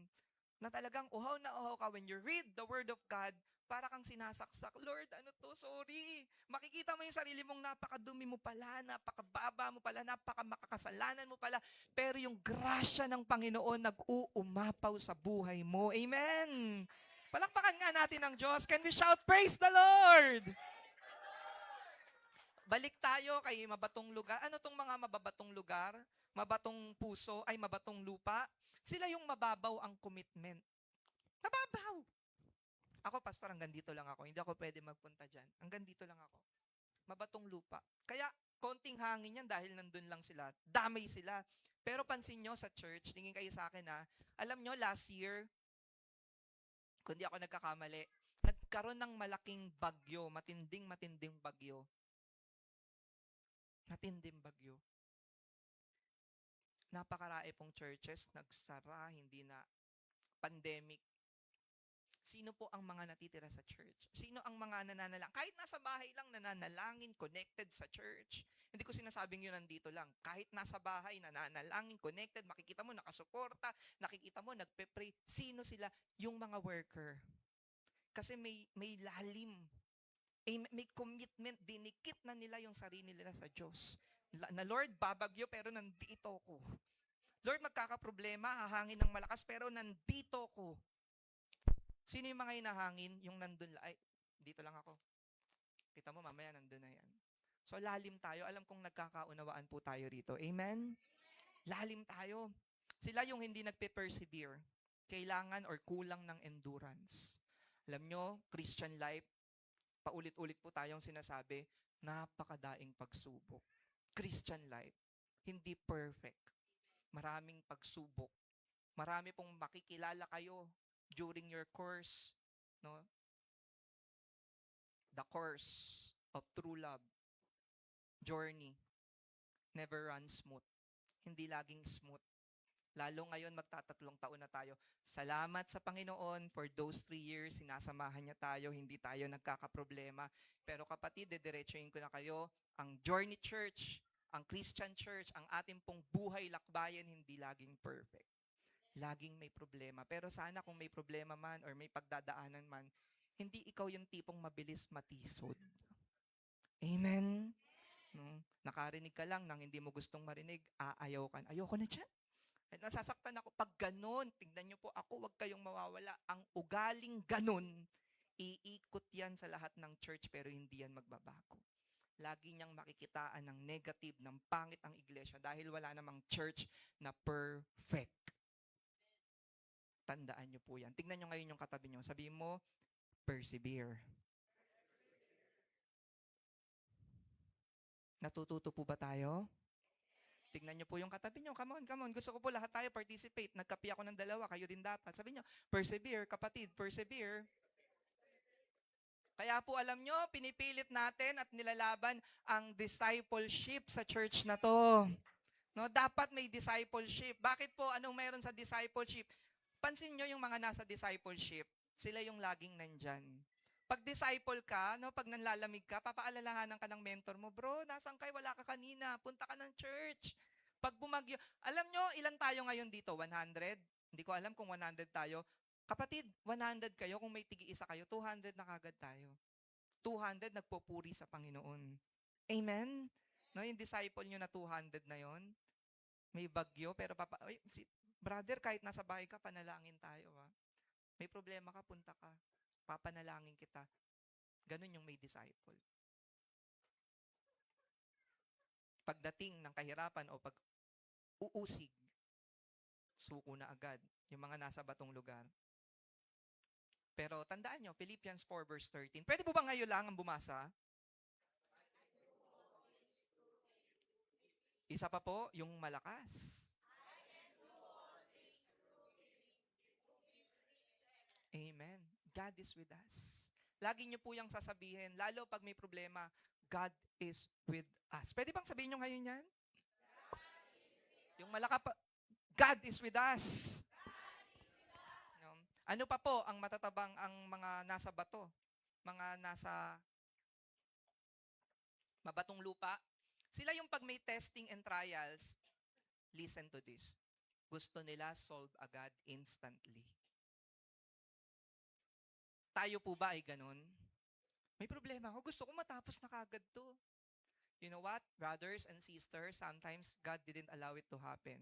na talagang uhaw na uhaw ka when you read the Word of God, para kang sinasaksak. Lord, ano to? Sorry. Makikita mo yung sarili mong napakadumi mo pala, napakababa mo pala, napakamakakasalanan mo pala, pero yung grasya ng Panginoon nag-uumapaw sa buhay mo. Amen! Palakpakan nga natin ang Diyos. Can we shout, praise the Lord? Balik tayo kay mabatong lugar. Ano tong mga mababatong lugar? Mabatong puso, ay mabatong lupa. Sila yung mababaw ang commitment. Mababaw. Ako, pastor, hanggang dito lang ako. Hindi ako pwede magpunta dyan. Hanggang dito lang ako. Mabatong lupa. Kaya, konting hangin yan dahil nandun lang sila. Damay sila. Pero pansin nyo sa church, tingin kayo sa akin ha, alam nyo, last year, kung di ako nagkakamali, nagkaroon ng malaking bagyo, matinding bagyo. Matinding bagyo. Napakarae pong churches, nagsara, hindi na pandemic. Sino po ang mga natitira sa church? Sino ang mga nananalang? Kahit nasa bahay lang, nananalangin, connected sa church. Hindi ko sinasabing yun nandito lang. Kahit nasa bahay, nananalangin, connected, makikita mo nakasuporta, nakikita mo nagpe-pray. Sino sila? Yung mga worker. Kasi may lalim. May commitment, dinikit na nila yung sarili nila sa Diyos. Na Lord, babagyo pero nandito ko. Lord, magkakaproblema, hahangin ng malakas pero nandito ko. Sino yung mga hinahangin? Yung nandun, ay, dito lang ako. Kita mo, mamaya nandun na yan. So, lalim tayo. Alam kong nagkakaunawaan po tayo rito. Amen? Lalim tayo. Sila yung hindi nagpe-persevere. Kailangan or kulang ng endurance. Alam nyo, Christian life, paulit-ulit po tayong sinasabi, napakadaing pagsubok. Christian life, hindi perfect. Maraming pagsubok. Marami pong makikilala kayo during your course, no? The course of true love, journey, never runs smooth. Hindi laging smooth. Lalo ngayon, magtatatlong taon na tayo. Salamat sa Panginoon for those 3 years, sinasamahan niya tayo, hindi tayo nagkakaproblema. Pero kapatid, dediretsuhin ko na kayo, ang Journey Church, ang Christian Church, ang ating pong buhay lakbayan, hindi laging perfect. Laging may problema. Pero sana kung may problema man or may pagdadaanan man, hindi ikaw yung tipong mabilis matisod. Amen? No? Nakarinig ka lang nang hindi mo gustong marinig, aayaw ka. Ayoko na dyan. Nasasaktan ako. Pag ganun, tignan nyo po ako, huwag kayong mawawala. Ang ugaling ganun, iikot yan sa lahat ng church pero hindi yan magbabago. Lagi niyang makikitaan ng negative, ng pangit ang iglesia dahil wala namang church na perfect. Tandaan nyo po yan. Tignan nyo ngayon yung katabi nyo. Sabihin mo, persevere. Natututo po ba tayo? Tignan nyo po yung katabi nyo. Come on. Gusto ko po lahat tayo participate. Nagkapi ako ng 2, kayo din dapat. Sabi nyo, persevere, kapatid, persevere. Kaya po alam nyo, pinipilit natin at nilalaban ang discipleship sa church na to. No, dapat may discipleship. Bakit po? Anong meron sa discipleship? Pansin nyo yung mga nasa discipleship, sila yung laging nandyan. Pag disciple ka, no, pag nanlalamig ka, papaalalahanan ka ng mentor mo, bro, nasaan kayo? Wala ka kanina. Punta ka ng church. Pag bumagyo, alam nyo, ilan tayo ngayon dito? 100? Hindi ko alam kung 100 tayo. Kapatid, 100 kayo, kung may tigi-isa kayo, 200 na kagad tayo. 200 nagpupuri sa Panginoon. Amen? No, yung disciple nyo na 200 na yon, may bagyo, pero brother, kahit nasa bahay ka, panalangin tayo. Ha? May problema ka, punta ka. Papanalangin kita. Ganun yung may disciple. Pagdating ng kahirapan o pag uusig, suko na agad yung mga nasa batong lugar. Pero tandaan nyo, Philippians 4 verse 13. Pwede po ba ngayon lang ang bumasa? Isa pa po, yung malakas. Amen. God is with us. Lagi nyo po yung sasabihin, lalo pag may problema, God is with us. Pwede bang sabihin nyo ngayon yan? Yung God is with us. No? Ano pa po ang matatabang ang mga nasa bato? Mga nasa mabatong lupa? Sila yung pag may testing and trials, listen to this. Gusto nila solve agad instantly. Tayo po ba ay ganun? May problema ako. Gusto ko matapos na kagad to. You know what, brothers and sisters, sometimes God didn't allow it to happen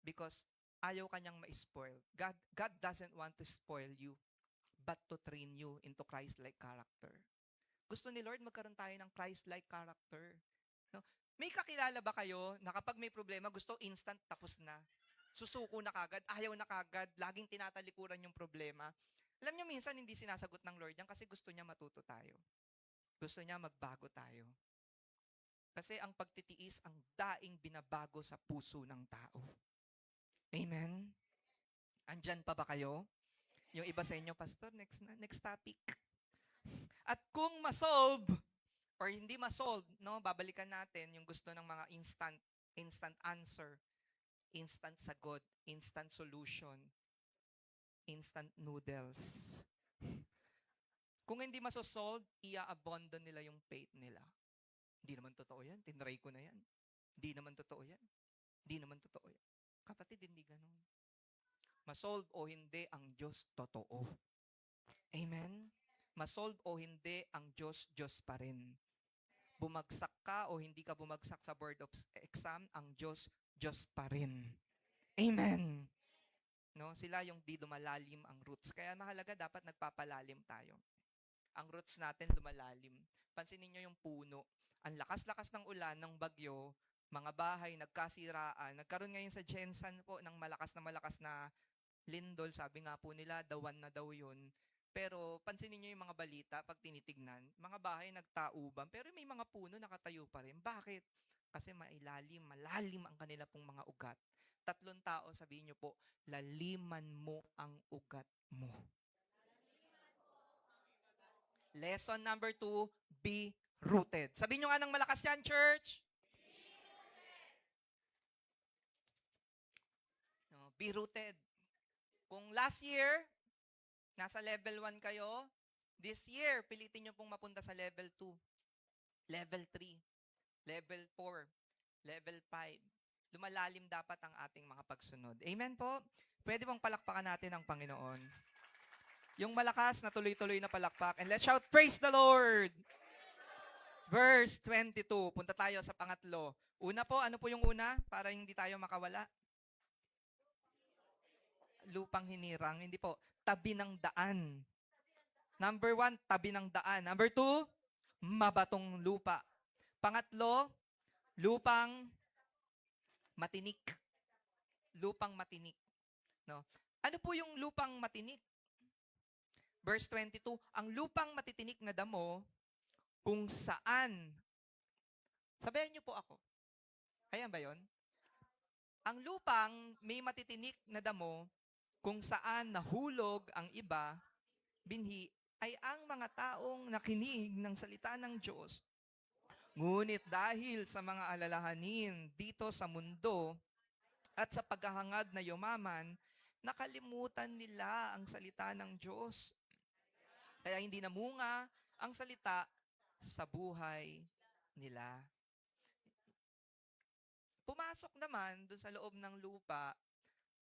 because ayaw kanyang ma-spoil. God doesn't want to spoil you, but to train you into Christ-like character. Gusto ni Lord magkaroon tayo ng Christ-like character. No? May kakilala ba kayo na kapag may problema, gusto instant tapos na? Susuko na kagad, ayaw na kagad, laging tinatalikuran yung problema. Alam niyo, minsan hindi sinasagot ng Lord yan kasi gusto niya matuto tayo. Gusto niya magbago tayo. Kasi ang pagtitiis ang daing binabago sa puso ng tao. Amen? Andyan pa ba kayo? Yung iba sa inyo, Pastor, next topic. At kung ma-solve or hindi ma-solve, no, babalikan natin yung gusto ng mga instant answer, instant sagot, instant solution, instant noodles. Kung hindi masosolve, ia-abandon nila yung faith nila. Hindi naman totoo yan. Tinry ko na yan. Hindi naman totoo yan. Hindi naman totoo yan. Kapatid, hindi ganun. Masolve o hindi, ang Diyos totoo. Amen? Masolve o hindi, ang Diyos, Diyos pa rin. Bumagsak ka o hindi ka bumagsak sa board of exam, ang Diyos, Diyos pa rin. Amen? No? Sila yung di lumalalim ang roots. Kaya mahalaga, dapat nagpapalalim tayo. Ang roots natin lumalalim. Pansinin nyo yung puno. Ang lakas-lakas ng ulan, ng bagyo, mga bahay nagkasiraan. Nagkaroon ngayon sa Jensen po ng malakas na lindol. Sabi nga po nila, dawan na daw yun. Pero pansinin nyo yung mga balita pag tinitignan. Mga bahay nagtauban, pero may mga puno nakatayo pa rin. Bakit? Kasi malalim ang kanila pong mga ugat. 3 tao, sabihin nyo po, laliman mo ang ugat mo. Lesson number 2, be rooted. Sabihin nyo nga ng malakas yan, church. No, be rooted. Kung last year, nasa level 1 kayo, this year, pilitin nyo pong mapunta sa level 2, level 3, level 4, level 5. Lumalalim dapat ang ating mga pagsunod. Amen po? Pwede pong palakpakan natin ang Panginoon. Yung malakas na tuloy-tuloy na palakpak. And let's shout, praise the Lord! Verse 22. Punta tayo sa pangatlo. Una po, ano po yung una? Para hindi tayo makawala. Lupang hinirang. Hindi po. Tabi ng daan. Number 1, tabi ng daan. Number 2, mabatong lupa. Pangatlo, lupang matinik. Lupang matinik. No? Ano po yung lupang matinik? Verse 22, ang lupang matitinik na damo, kung saan, sabayan niyo po ako. Ayan ba yon? Ang lupang may matitinik na damo, kung saan nahulog ang iba, binhi, ay ang mga taong nakinig ng salita ng Diyos. Ngunit dahil sa mga alalahanin dito sa mundo at sa paghahangad na yumaman, nakalimutan nila ang salita ng Diyos. Kaya hindi namunga ang salita sa buhay nila. Pumasok naman doon sa loob ng lupa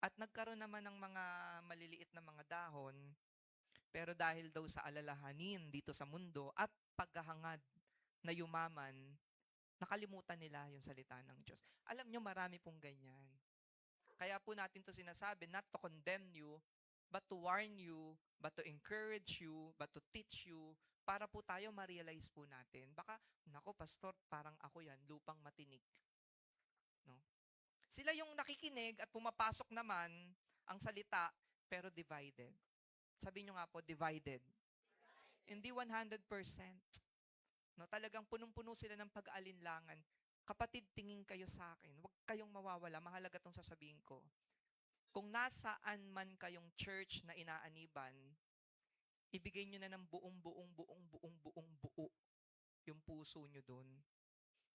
at nagkaroon naman ng mga maliliit na mga dahon, pero dahil daw sa alalahanin dito sa mundo at paghahangad na yumaman, nakalimutan nila yung salita ng Diyos. Alam nyo, marami pong ganyan. Kaya po natin to sinasabi, not to condemn you, but to warn you, but to encourage you, but to teach you, para po tayo ma-realize po natin. Baka, nako pastor, parang ako yan, lupang matinik. No? Sila yung nakikinig at pumapasok naman ang salita, pero divided. Sabi nyo nga po, divided. Hindi 100%. No, talagang punong-puno sila ng pag-aalinlangan. Kapatid, tingin kayo sa akin. Huwag kayong mawawala. Mahalaga itong sasabihin ko. Kung nasaan man kayong church na inaaniban, ibigay nyo na ng buong yung puso nyo doon.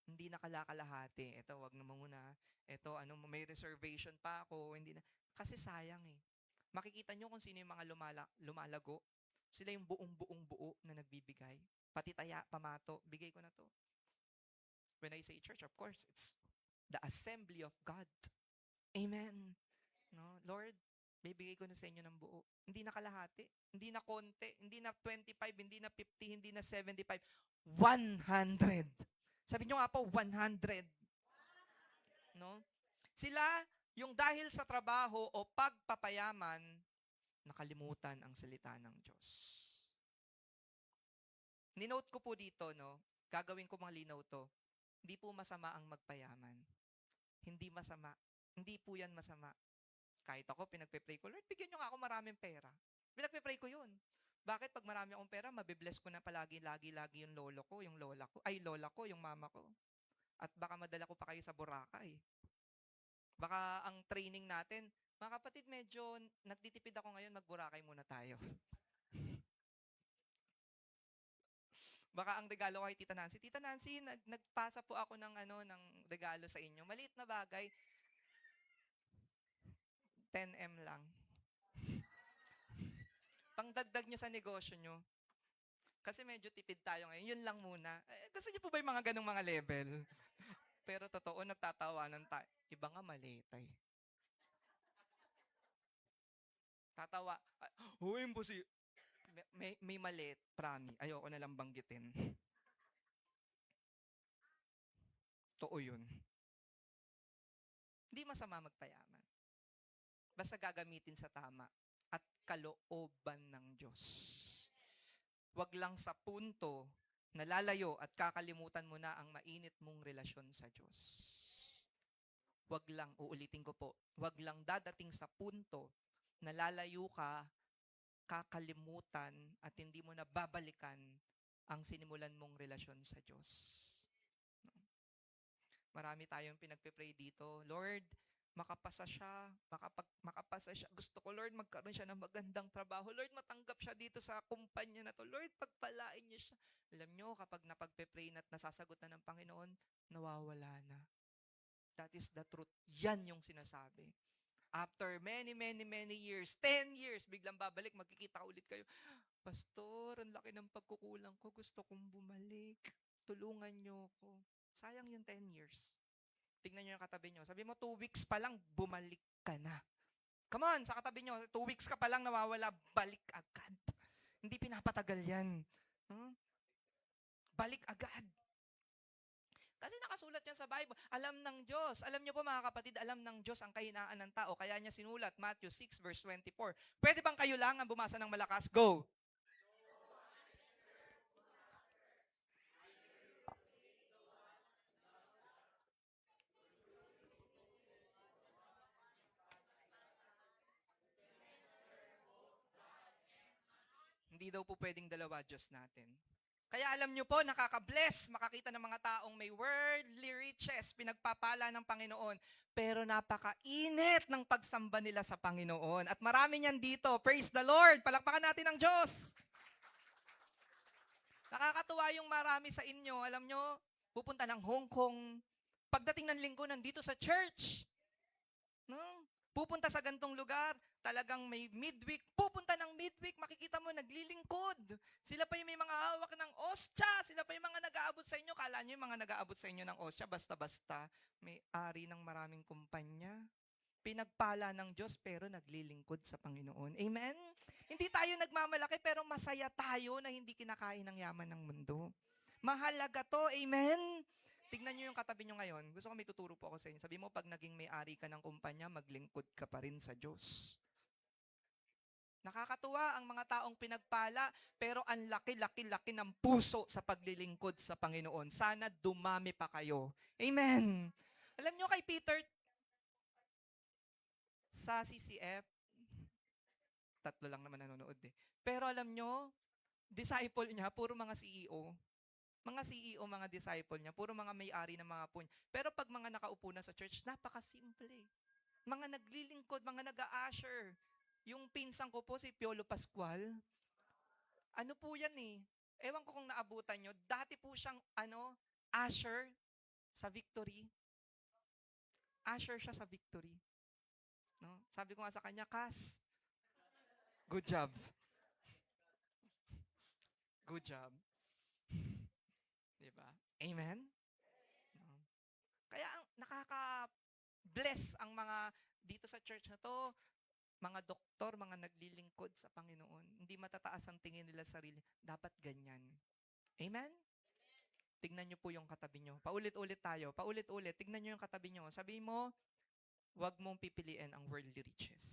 Hindi na kalakalahati. Ito, wag na muna. Ito, may reservation pa ako. Hindi na. Kasi sayang eh. Makikita nyo kung sino yung mga lumalago. Sila yung buo na nagbibigay. Pati taya, pamato, bigay ko na to. When I say church, of course, it's the assembly of God. Amen. No, Lord, bibigay ko na sa inyo ng buo. Hindi na kalahati, hindi na konti, hindi na 25, hindi na 50, hindi na 75, 100. Sabi nyo nga po, 100. No? Sila, yung dahil sa trabaho o pagpapayaman, nakalimutan ang salita ng Diyos. Ninote ko po dito, no? Gagawin ko mga linaw to. Hindi po masama ang magpayaman. Hindi masama. Hindi po yan masama. Kahit ako, pinagpe-pray ko, Lord, bigyan nyo nga ako maraming pera. Pinagpe-pray ko yun. Bakit pag marami akong pera, mabibless ko na palagi yung lolo ko, yung lola ko, lola ko, yung mama ko. At baka madala ko pa kayo sa Boracay. Baka ang training natin, Mga kapatid, medyo nagtitipid ako ngayon, mag-Boracay muna tayo. Baka ang regalo ko kay Tita Nancy. Tita Nancy, nagpasa po ako ng ng regalo sa inyo. Maliit na bagay, 10M lang. Pangdagdag nyo sa negosyo nyo. Kasi medyo tipid tayo ngayon. Yun lang muna. Gusto nyo po ba yung mga ganong mga level? Pero totoo, nagtatawanan tayo. Iba nga malitay. Tatawa. Huy, imposi. May malit, prami. Ayoko na lang banggitin. Totoo yun. Hindi masama magpayaman. Basta gagamitin sa tama at kalooban ng Diyos. Wag lang sa punto na lalayo at kakalimutan mo na ang mainit mong relasyon sa Diyos. Wag lang, uulitin ko po, wag lang dadating sa punto na lalayo ka, kakalimutan at hindi mo na babalikan ang sinimulan mong relasyon sa Diyos. Marami tayong pinagpe-pray dito. Lord, makapasa siya, makapasa siya. Gusto ko, Lord, magkaroon siya ng magandang trabaho. Lord, matanggap siya dito sa kumpanya na to. Lord, pagpalain niyo siya. Alam niyo, kapag napagpe-pray na at nasasagot na ng Panginoon, nawawala na. That is the truth. Yan yung sinasabi. After many years, 10 years, biglang babalik, magkikita ulit kayo. Pastor, ang laki ng pagkukulang ko. Gusto kong bumalik. Tulungan niyo ako. Sayang yung 10 years. Tingnan niyo yung katabi niyo. Sabi mo, 2 weeks pa lang, bumalik ka na. Come on, sa katabi niyo, 2 weeks ka pa lang nawawala, balik agad. Hindi pinapatagal yan. Balik agad. Kasi nakasulat yan sa Bible. Alam ng Diyos. Alam niyo po mga kapatid, alam ng Diyos ang kahinaan ng tao. Kaya niya sinulat, Matthew 6 verse 24. Pwede bang kayo lang ang bumasa ng malakas? Go! Hindi daw po pwedeng dalawa Diyos natin. Kaya alam nyo po, nakaka-bless makakita ng mga taong may worldly riches, pinagpapala ng Panginoon, pero napakainit ng pagsamba nila sa Panginoon. At marami niyan dito. Praise the Lord! Palakpakan natin ang Diyos! Nakakatuwa yung marami sa inyo. Alam nyo, pupunta ng Hong Kong. Pagdating ng linggo, nandito sa church. No? Pupunta sa gantong lugar, talagang may midweek. Pupunta ng midweek, makikita mo, naglilingkod. Sila pa yung may mga hawak ng ostya. Sila pa yung mga nag-aabot sa inyo. Kala nyo yung mga nag-aabot sa inyo ng ostya, basta-basta may ari ng maraming kumpanya. Pinagpala ng Diyos, pero naglilingkod sa Panginoon. Amen? Hindi tayo nagmamalaki, pero masaya tayo na hindi kinakain ng yaman ng mundo. Mahalaga to. Amen? Tignan nyo yung katabi nyo ngayon. Gusto ko may tuturo po ako sa inyo. Sabi mo, pag naging may-ari ka ng kumpanya, maglingkod ka pa rin sa Diyos. Nakakatuwa ang mga taong pinagpala, pero ang laki-laki-laki ng puso sa paglilingkod sa Panginoon. Sana dumami pa kayo. Amen. Alam nyo kay Peter, sa CCF, 3 lang naman nanonood eh. Pero alam nyo, disciple niya, puro mga CEO. Mga CEO, mga disciple niya, puro mga may-ari ng mga punya. Pero pag mga nakaupo na sa church, napakasimple. Mga naglilingkod, mga nag-a-usher. Yung pinsan ko po, si Piolo Pascual, ano po yan eh. Ewan ko kung naabutan nyo, dati po siyang, usher sa Victory. Usher siya sa Victory. No? Sabi ko nga sa kanya, Kas, good job. Good job. Diba? Amen? No? Kaya nakaka-bless ang mga dito sa church na to, mga doktor, mga naglilingkod sa Panginoon. Hindi matataas ang tingin nila sa sarili. Dapat ganyan. Amen? Tignan nyo po yung katabi nyo. Paulit-ulit tayo. Paulit-ulit. Tignan nyo yung katabi nyo. Sabi mo, huwag mong pipiliin ang worldly riches.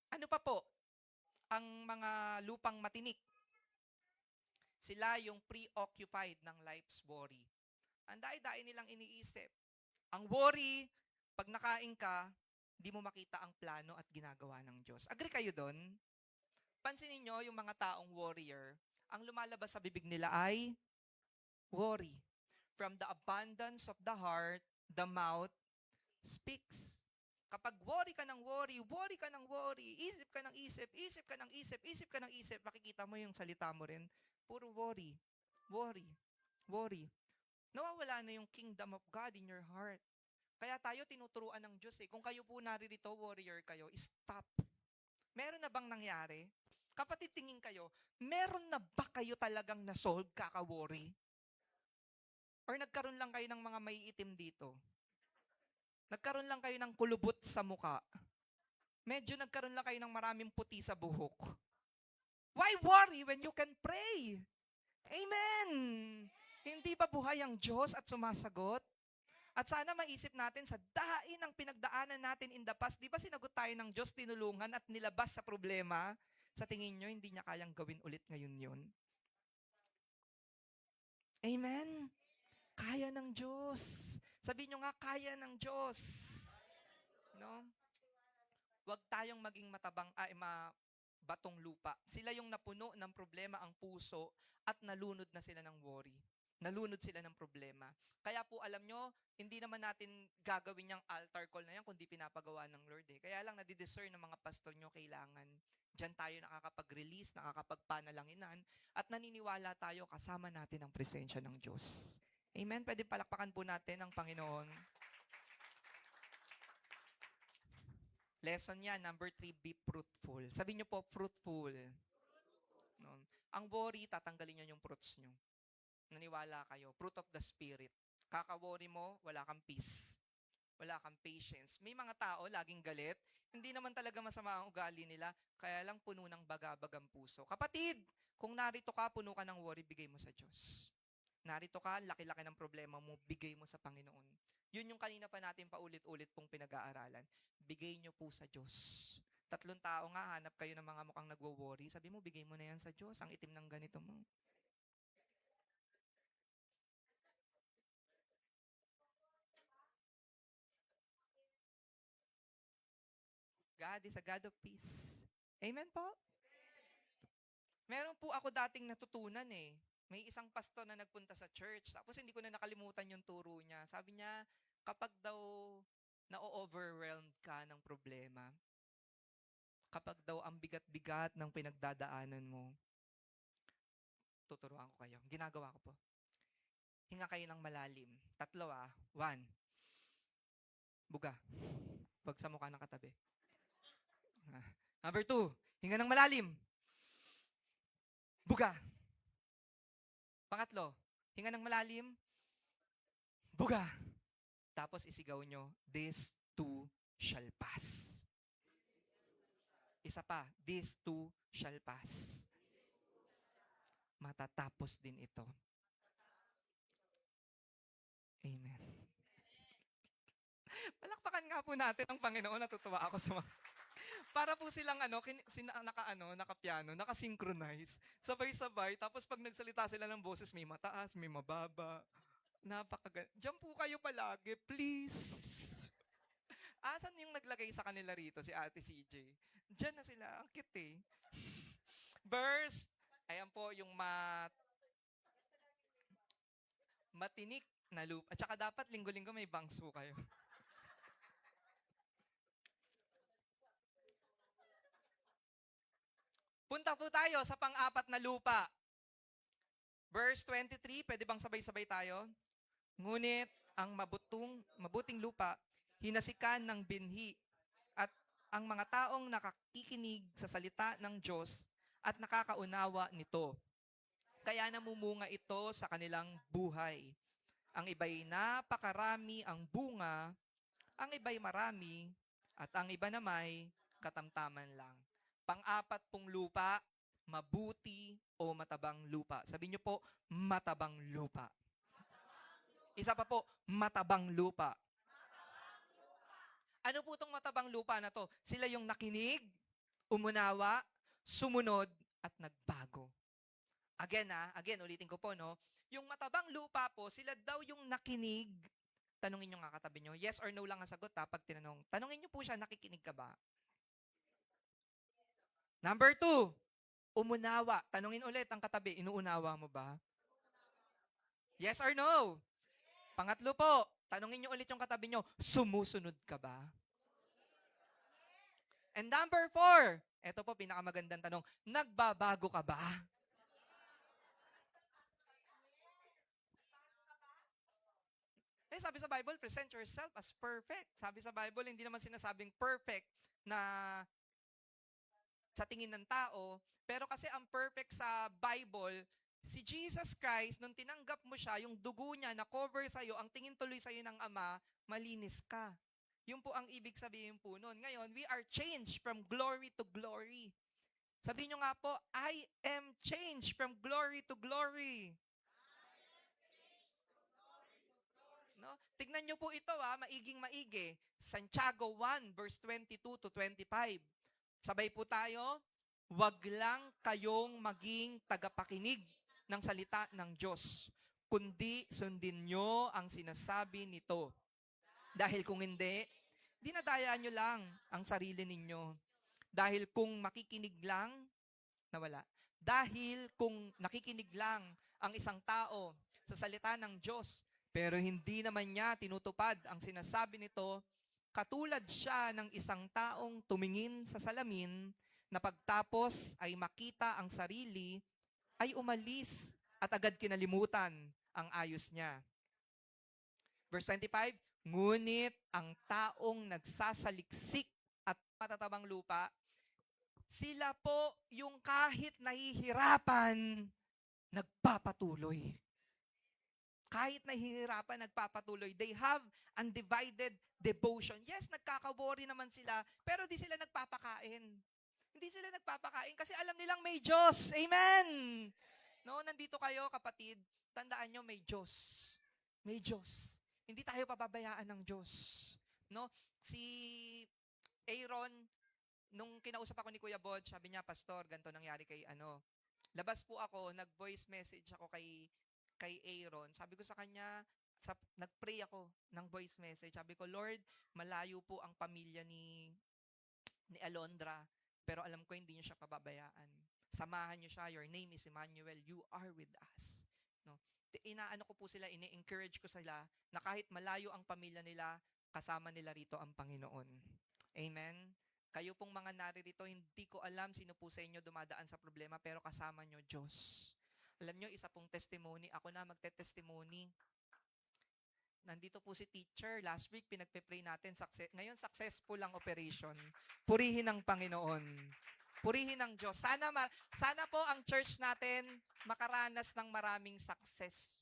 Ano pa po? Ang mga lupang matinik. Sila yung preoccupied ng life's worry. Ang dai-dai nilang iniisip. Ang worry, pag nakain ka, di mo makita ang plano at ginagawa ng Diyos. Agree kayo doon? Pansinin nyo yung mga taong warrior, ang lumalabas sa bibig nila ay worry. From the abundance of the heart, the mouth speaks. Kapag worry ka ng worry, worry ka ng worry, isip ka ng isip, isip ka ng isip, isip ka ng isip, makikita mo yung salita mo rin, puro worry, worry, worry. Nawawala na yung kingdom of God in your heart. Kaya tayo tinuturuan ng Diyos eh. Kung kayo po naririto, warrior kayo, stop. Meron na bang nangyari? Kapatid, tingin kayo, meron na ba kayo talagang na-solve kaka-worry? Or nagkaroon lang kayo ng mga maiitim dito? Nagkaroon lang kayo ng kulubot sa muka? Medyo nagkaroon lang kayo ng maraming puti sa buhok? Why worry when you can pray? Amen! Hindi ba buhay ang Diyos at sumasagot? At sana maisip natin sa dahain ng pinagdaanan natin in the past, di ba sinagot tayo ng Diyos, tinulungan at nilabas sa problema? Sa tingin nyo, hindi niya kayang gawin ulit ngayon yun? Amen? Kaya ng Diyos. Sabihin nyo nga, kaya ng Diyos. No? Huwag tayong maging batong lupa. Sila yung napuno ng problema ang puso at nalunod na sila ng worry. Nalunod sila ng problema. Kaya po alam nyo, hindi naman natin gagawin yung altar call na yan kundi pinapagawa ng Lord eh. Kaya lang nadidiscern ng mga pastor nyo kailangan. Diyan tayo nakakapag-release, nakakapagpanalanginan, at naniniwala tayo kasama natin ang presensya ng Diyos. Amen? Pwede palakpakan po natin ang Panginoon. Lesson yan, number 3, be fruitful. Sabihin nyo po, fruitful. No? Ang worry, tatanggalin niya yung fruits nyo. Naniwala kayo. Fruit of the Spirit. Kaka-worry mo, wala kang peace. Wala kang patience. May mga tao, laging galit. Hindi naman talaga masama ang ugali nila, kaya lang puno ng baga-bagang puso. Kapatid, kung narito ka, puno ka ng worry, bigay mo sa Diyos. Narito ka, laki-laki ng problema mo, bigay mo sa Panginoon. Yun yung kanina pa natin paulit-ulit pong pinag-aaralan. Bigay nyo po sa Diyos. 3 tao nga, hanap kayo ng mga mukhang nagwo-worry. Sabi mo, bigay mo na yan sa Diyos. Ang itim ng ganito mo. God is a God of peace. Amen po? Meron po ako dating natutunan eh. May isang pastor na nagpunta sa church. Tapos hindi ko na nakalimutan yung turo niya. Sabi niya, kapag daw na-overwhelmed ka ng problema, kapag daw ang bigat-bigat ng pinagdadaanan mo, tuturuan ko kayo. Ginagawa ko po. Hinga kayo ng malalim. 3 1. Buga. Wag sa mukha ng katabi. Number 2, hinga ng malalim. Buga. Pangatlo, hinga ng malalim. Buga. Tapos isigaw nyo, this too shall pass. Isa pa, this too shall pass. Matatapos din ito. Amen. Palakpakan nga po natin ang Panginoon. Natutuwa ako sa mga... Para po silang naka-piano, naka-synchronize, sabay-sabay, tapos pag nagsalita sila ng boses, may mataas, may mababa. Diyan po kayo palagi, please. Asan yung naglagay sa kanila rito, si Ate CJ? Diyan na sila, ang cute eh. Verse, ayan po yung matinik na loop. At saka dapat linggo-linggo may bangs po kayo. Punta po tayo sa pang-apat na lupa. Verse 23, pwede bang sabay-sabay tayo? Ngunit ang mabuting lupa, hinasikan ng binhi, at ang mga taong nakakikinig sa salita ng Diyos at nakakaunawa nito. Kaya namumunga ito sa kanilang buhay. Ang iba'y napakarami ang bunga, ang iba'y marami, at ang iba namay katamtaman lang. Pang-apat pong lupa, mabuti o matabang lupa. Sabihin niyo po, matabang lupa. Isa pa po, matabang lupa. Ano po itong matabang lupa na to? Sila yung nakinig, umunawa, sumunod, at nagbago. Again, ulitin ko po, no? Yung matabang lupa po, sila daw yung nakinig. Tanungin nyo nga katabi nyo, yes or no lang ang sagot ha, pag tinanong. Tanungin nyo po siya, nakikinig ka ba? Number 2, umunawa. Tanungin ulit ang katabi, inuunawa mo ba? Yes or no? Pangatlo po, Tanungin nyo ulit yung katabi nyo, sumusunod ka ba? And number 4, eto po pinakamagandang tanong, nagbabago ka ba? Sabi sa Bible, present yourself as perfect. Sabi sa Bible, hindi naman sinasabing perfect na sa tingin ng tao, pero kasi ang perfect sa Bible, si Jesus Christ, nung tinanggap mo siya, yung dugo niya na cover sa'yo, ang tingin tuloy sa'yo ng Ama, malinis ka. Yun po ang ibig sabihin po nun. Ngayon, we are changed from glory to glory. Sabihin nyo nga po, I am changed from glory to glory. No? Tignan nyo po ito maiging maigi. Santiago 1 verse 22 to 25. Sabay po tayo, wag lang kayong maging tagapakinig ng salita ng Diyos, kundi sundin nyo ang sinasabi nito. Dahil kung hindi, dinadaya nyo lang ang sarili ninyo. Dahil kung makikinig lang, nawala. Dahil kung nakikinig lang ang isang tao sa salita ng Diyos, pero hindi naman niya tinutupad ang sinasabi nito, katulad siya ng isang taong tumingin sa salamin na pagtapos ay makita ang sarili, ay umalis at agad kinalimutan ang ayos niya. Verse 25, ngunit ang taong nagsasaliksik at matatabang lupa, sila po yung kahit nahihirapan, nagpapatuloy. Kahit nahihirapan, nagpapatuloy. They have undivided devotion. Yes, nagkakabori naman sila, pero di sila nagpapakain. Hindi sila nagpapakain kasi alam nilang may Diyos. Amen! No, nandito kayo, kapatid, tandaan nyo, may Diyos. May Diyos. Hindi tayo pababayaan ng Diyos. No? Si Aaron, nung kinausap ako ni Kuya Bod, sabi niya, Pastor, ganito nangyari kay labas po ako, nag-voice message ako kay Aaron. Sabi ko sa kanya, nag-pray ako ng voice message. Sabi ko, Lord, malayo po ang pamilya ni Alondra, pero alam ko hindi niyo siya pababayaan. Samahan niyo siya. Your name is Emmanuel. You are with us. No? Inaano ko po sila, ini-encourage ko sila na kahit malayo ang pamilya nila, kasama nila rito ang Panginoon. Amen? Kayo pong mga naririto, hindi ko alam sino po sa inyo dumadaan sa problema, pero kasama nyo Diyos. Alam nyo, isa pong testimony, ako na magte-testimony. Nandito po si teacher. Last week, pinagpe-pray natin. Ngayon, successful ang operation. Purihin ng Panginoon. Purihin ng Diyos. Sana po ang church natin makaranas ng maraming success.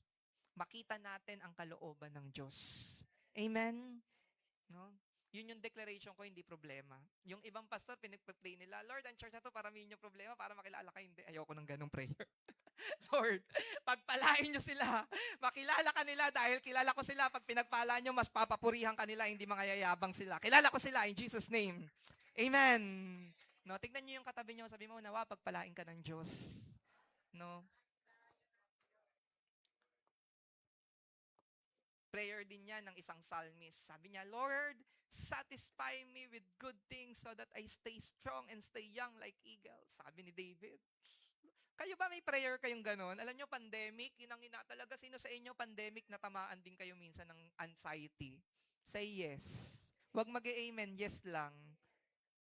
Makita natin ang kalooban ng Diyos. Amen? No? Yun yung declaration ko, hindi problema. Yung ibang pastor, pinagpe-pray nila, Lord, ang church na to, paramihin yung problema para makilala ka. Hindi, ayoko ng ganong prayer. Lord, pagpalain nyo sila. Makilala ka nila dahil kilala ko sila. Pag pinagpala nyo, mas papapurihan ka nila, hindi mga yayabang sila. Kilala ko sila in Jesus' name. Amen. No, tignan nyo yung katabi nyo, sabi mo, nawa, pagpalain ka ng Diyos. No? Prayer din yan ng isang psalmist. Sabi niya, Lord, satisfy me with good things so that I stay strong and stay young like eagles. Sabi ni David. Kayo ba may prayer kayong ganon? Alam nyo, pandemic, inangina talaga. Sino sa inyo pandemic natamaan din kayo minsan ng anxiety? Say yes. Huwag mag-amen, yes lang.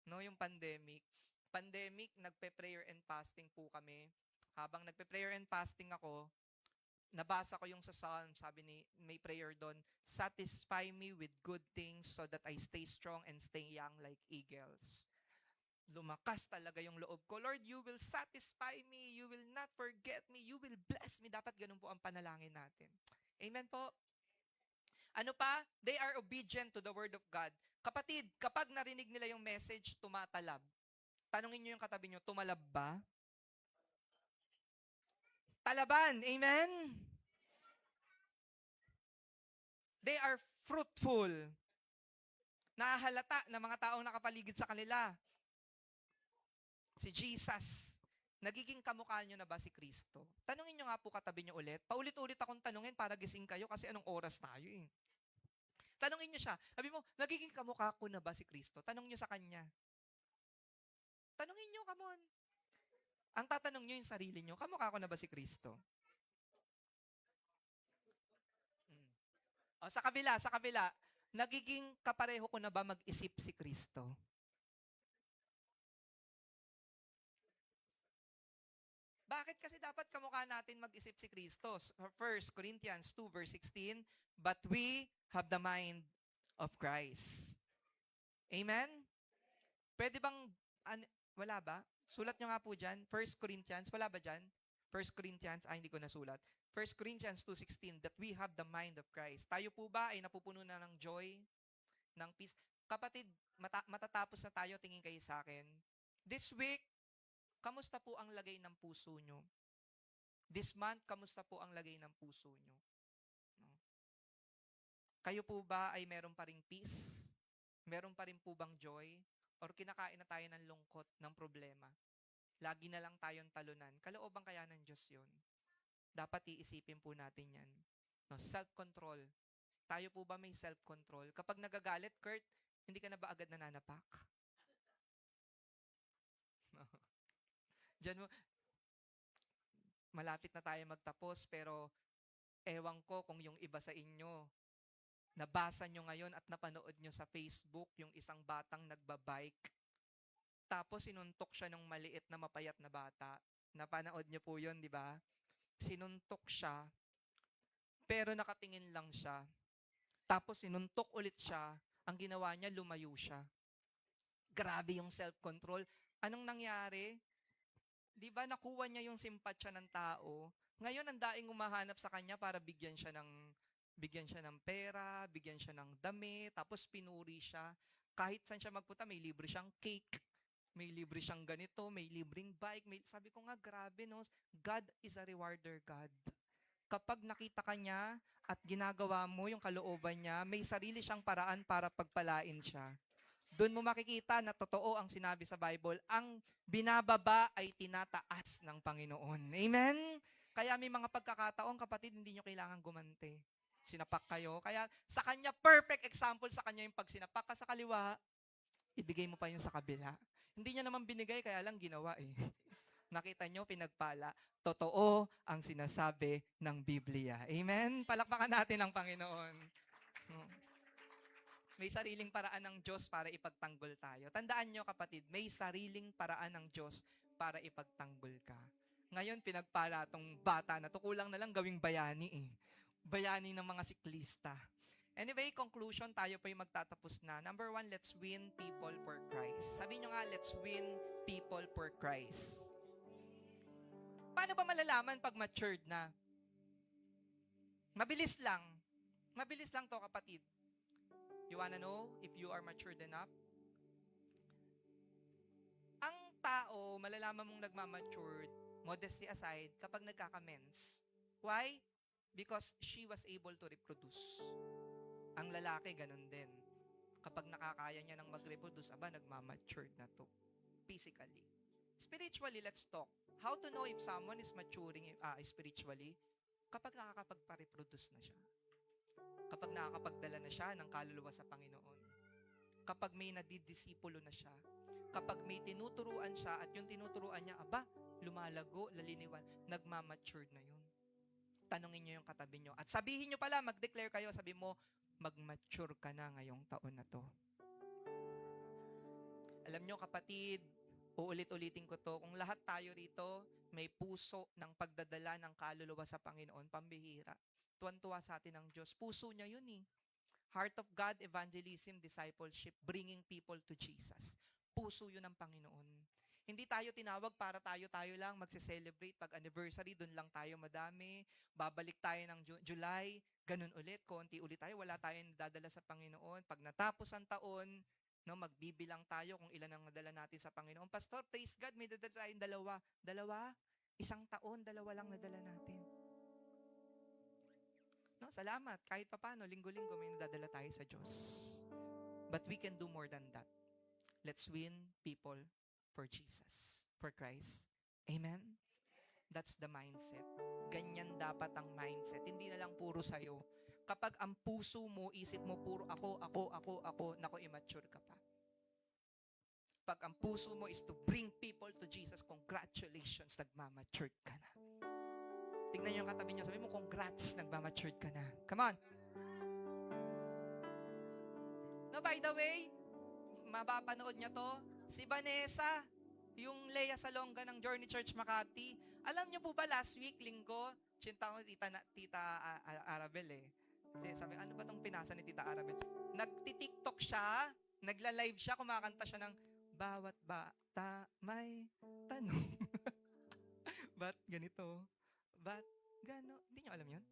No, yung pandemic. Pandemic, nagpe-prayer and fasting po kami. Habang nagpe-prayer and fasting ako, nabasa ko yung sa Psalm, sabi may prayer doon, satisfy me with good things so that I stay strong and stay young like eagles. Lumakas talaga yung loob ko. Lord, you will satisfy me. You will not forget me. You will bless me. Dapat ganun po ang panalangin natin. Amen po? Ano pa? They are obedient to the word of God. Kapatid, kapag narinig nila yung message, tumatalab. Tanungin nyo yung katabi nyo, tumalab ba? Talaban. Amen? They are fruitful. Nahahalata ng mga taong nakapaligid sa kanila. Si Jesus. Nagiging kamukha nyo na ba si Kristo? Tanungin nyo nga po katabi nyo ulit. Paulit-ulit akong tanungin para gising kayo kasi anong oras tayo eh. Tanungin nyo siya. Sabi mo, nagiging kamukha ko na ba si Kristo? Tanong nyo sa kanya. Tanungin nyo, come on. Ang tatanong nyo yung sarili nyo, kamukha ko na ba si Kristo? O, sa kabila, sa kabila. Nagiging kapareho ko na ba mag-isip si Kristo? Bakit kasi dapat kamukha natin mag-isip si Kristo? 1 Corinthians 2 verse 16, but we have the mind of Christ. Amen? Pwede bang, wala ba? Sulat nyo nga po dyan. 1 Corinthians, wala ba dyan? 1 Corinthians, hindi ko nasulat. 1 Corinthians 2:16, that we have the mind of Christ. Tayo po ba ay napupuno na ng joy, ng peace? Kapatid, matatapos na tayo, tingin kayo sa akin. This week, kamusta po ang lagay ng puso nyo? This month, kamusta po ang lagay ng puso nyo? No? Kayo po ba ay meron pa ring peace? Meron pa rin po bang joy? Or kinakain na tayo ng lungkot, ng problema? Lagi na lang tayong talunan. Kalooban kaya ng Diyos yun? Dapat iisipin po natin yan. No, self-control. Tayo po ba may self-control? Kapag nagagalit, Kurt, hindi ka na ba agad nananapak? No. Diyan mo, malapit na tayo magtapos, pero ewan ko kung yung iba sa inyo, nabasa nyo ngayon at napanood nyo sa Facebook yung isang batang nagbabike. Tapos sinuntok siya ng maliit na mapayat na bata. Napanood nyo po yun, di ba? Sinuntok siya, pero nakatingin lang siya. Tapos sinuntok ulit siya, ang ginawa niya, lumayo siya. Grabe yung self-control. Anong nangyari? Di ba nakuha niya yung simpatsya ng tao? Ngayon, ang daing umahanap sa kanya para bigyan siya ng pera, bigyan siya ng damit, tapos pinuri siya. Kahit saan siya magpunta, may libre siyang cake, may libre siyang ganito, may libreng bike. Sabi ko nga, grabe, no? God is a rewarder God. Kapag nakita ka niya at ginagawa mo yung kalooban niya, may sarili siyang paraan para pagpalain siya. Doon mo makikita na totoo ang sinabi sa Bible, ang binababa ay tinataas ng Panginoon. Amen? Kaya may mga pagkakataon, kapatid, hindi nyo kailangan gumante. Sinapak kayo. Kaya sa kanya, perfect example sa kanya yung pag sinapak ka sa kaliwa, ibigay mo pa yung sa kabila. Hindi niya naman binigay, kaya lang ginawa eh. Nakita nyo, pinagpala. Totoo ang sinasabi ng Biblia. Amen? Palakpakan natin ang Panginoon. May sariling paraan ng Diyos para ipagtanggol tayo. Tandaan nyo, kapatid, may sariling paraan ng Diyos para ipagtanggol ka. Ngayon, pinagpala tong bata na to, kulang na lang gawing bayani eh. Bayani ng mga siklista. Anyway, conclusion, tayo po yung magtatapos na. Number 1, let's win people for Christ. Sabi nyo nga, let's win people for Christ. Paano ba malalaman pag matured na? Mabilis lang. Mabilis lang to, kapatid. You wanna know if you are matured enough? Ang tao, malalaman mong nagmamatured, modesty aside, kapag nagkakamens. Why? Because she was able to reproduce. Ang lalaki, ganun din. Kapag nakakaya niya ng mag-reproduce, nagmamatured na to. Physically. Spiritually, let's talk. How to know if someone is maturing spiritually? Kapag nakakapagpa-reproduce na siya. Kapag nakakapagdala na siya ng kaluluwa sa Panginoon. Kapag may nadidisipulo na siya. Kapag may tinuturuan siya at yung tinuturuan niya, lumalago, laliniwan, nagmamatured na yun. Tanungin niyo yung katabi niyo. At sabihin niyo pala, mag-declare kayo, sabi mo, mag-mature ka na ngayong taon na to. Alam niyo, kapatid, uulit-ulitin ko to, kung lahat tayo rito may puso ng pagdadala ng kaluluwa sa Panginoon, pambihira. Tuwan-tuwa sa atin ng Diyos. Puso niya yun eh. Heart of God, evangelism, discipleship, bringing people to Jesus. Puso yun ng Panginoon. Hindi tayo tinawag para tayo lang magse-celebrate pag anniversary, doon lang tayo madami. Babalik tayo ng July, ganun ulit, konti ulit tayo, wala tayong nadadala sa Panginoon. Pag natapos ang taon, magbibilang tayo kung ilan ang nadala natin sa Panginoon. Pastor, praise God, may nadala tayong dalawa. Dalawa? Isang taon, dalawa lang nadala natin. Salamat. Kahit papano, linggo-linggo may nadadala tayo sa Diyos. But we can do more than that. Let's win people for Jesus, for Christ. Amen? That's the mindset. Ganyan dapat ang mindset. Hindi na lang puro sa'yo. Kapag ang puso mo, isip mo, puro ako, naku, immature ka pa. Pag ang puso mo is to bring people to Jesus, congratulations, nagmamatured ka na. Tingnan niyo yung katabi niyo, sabi mo, congrats, nagmamatured ka na. Come on. by the way, mapapanood niya to, si Vanessa, yung Lea Salonga ng Journey Church Makati. Alam niyo po ba, last week, linggo, chinta ko tita Arabel eh. Kasi sabi, ano ba tong pinasa ni Tita Arabel? Nagti-TikTok siya, nagla-live siya, kumakanta siya ng bawat bata may tanong. Ba't ganito? Ba't gano? Hindi niyo alam yun?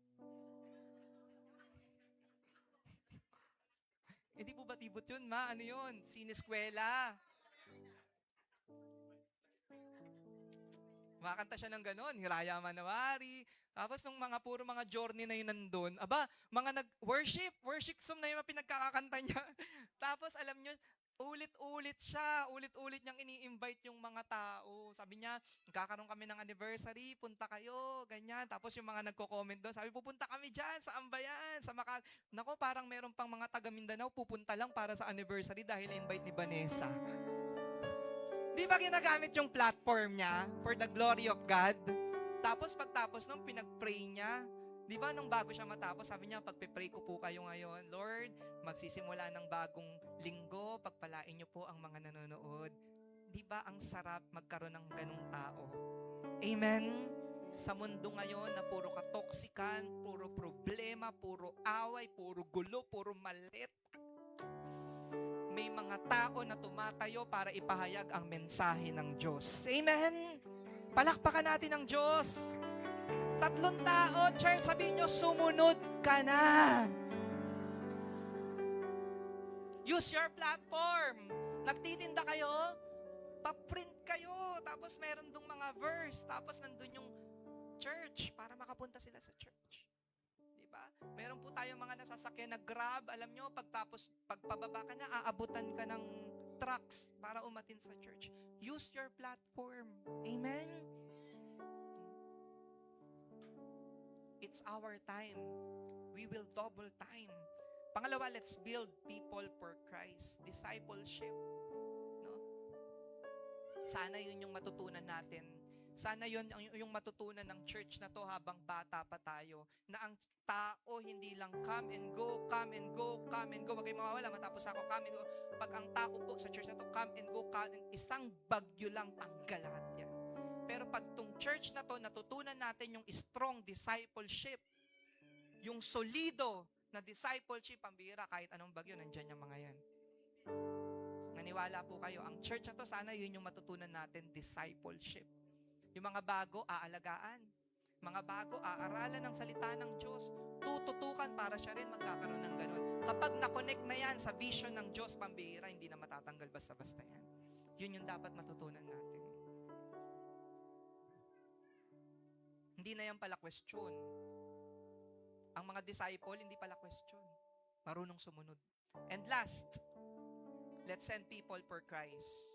Hindi po batibot yun, ma. Ano yun? Sineskwela. Makakanta siya ng ganon, Hiraya Manawari. Tapos nung puro mga journey na yun nandun, aba, mga worship song na yung pinagkakakanta niya. Tapos alam nyo, ulit-ulit niyang ini-invite yung mga tao. Sabi niya, magkakaroon kami ng anniversary, punta kayo, ganyan. Tapos yung mga nagko-comment doon, sabi, pupunta kami dyan, sa Ambayan, sa Makati. Nako, parang meron pang mga taga Mindanao, pupunta lang para sa anniversary dahil invite ni Vanessa. Di ba ginagamit yung platform niya for the glory of God? Tapos pagtapos nung pinag-pray niya, di ba nung bago siya matapos, sabi niya, pagpe-pray ko po kayo ngayon, Lord, magsisimula ng bagong linggo, pagpalain niyo po ang mga nanonood. Di ba ang sarap magkaroon ng ganung tao? Amen? Sa mundo ngayon na puro katoksikan, puro problema, puro away, puro gulo, puro malit, may mga tao na tumatayo para ipahayag ang mensahe ng Diyos. Amen? Palakpakan natin ang Diyos. 3 tao, church, sabihin nyo, sumunod ka na. Use your platform. Nagtitinda kayo, paprint kayo, tapos meron dong mga verse, tapos nandun yung church para makapunta sila sa church. Diba? Meron po tayong mga nasasakyan na Grab. Alam nyo, pagpababa ka na, aabutan ka ng trucks para umatin sa church. Use your platform. Amen? It's our time. We will double time. Pangalawa, let's build people for Christ. Discipleship. No? Sana yun yung matutunan natin. Sana yun yung matutunan ng church na to habang bata pa tayo. Na ang tao hindi lang come and go, come and go, come and go. Wag kayong mawawala, matapos ako, come and go. Pag ang tao po sa church na to, come and go, isang bagyo lang, tanggal lahat yan. Pero pag tong church na to, natutunan natin yung strong discipleship, yung solido na discipleship, pambira, kahit anong bagyo, nandyan yung mga yan. Naniwala po kayo, ang church na to, sana yun yung matutunan natin, discipleship. Yung mga bago, aalagaan. Mga bago, aaralan ng salita ng Diyos. Tututukan para siya rin magkakaroon ng ganun. Kapag na-connect na yan sa vision ng Diyos, pambihira, hindi na matatanggal basta-basta yan. Yun yung dapat matutunan natin. Hindi na yan pala question. Ang mga disciple, hindi pala question. Marunong sumunod. And last, let's send people for Christ.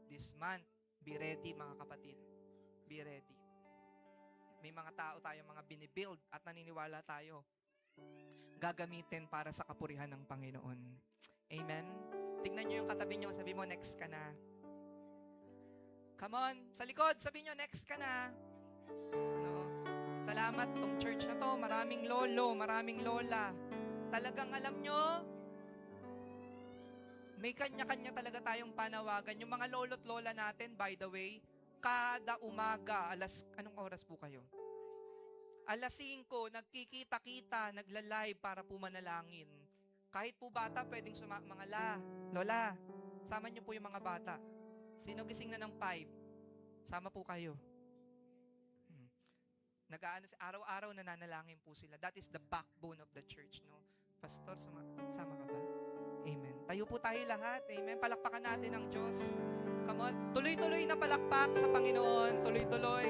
This month, be ready mga kapatid. Be ready. May mga tao tayo, mga binibuild at naniniwala tayo gagamitin para sa kapurihan ng Panginoon. Amen? Tingnan nyo yung katabi nyo, sabi mo, next ka na. Come on, sa likod, sabi nyo, next ka na. No? Salamat tong church na to, maraming lolo, maraming lola. Talagang alam nyo, may kanya-kanya talaga tayong panawagan. Yung mga lolo't lola natin, by the way, kada umaga, anong oras po kayo? 5:00, nagkikita-kita, nagla-live para po manalangin. Kahit po bata, pwedeng mga lola, sama niyo po yung mga bata. Sino gising na ng 5? Sama po kayo. Araw-araw nananalangin po sila. That is the backbone of the church, no? Pastor, sama ka ba? Amen. Tayo po tayo lahat. Amen. Palakpakan natin ang Diyos. Come on. Tuloy-tuloy na palakpak sa Panginoon. Tuloy-tuloy.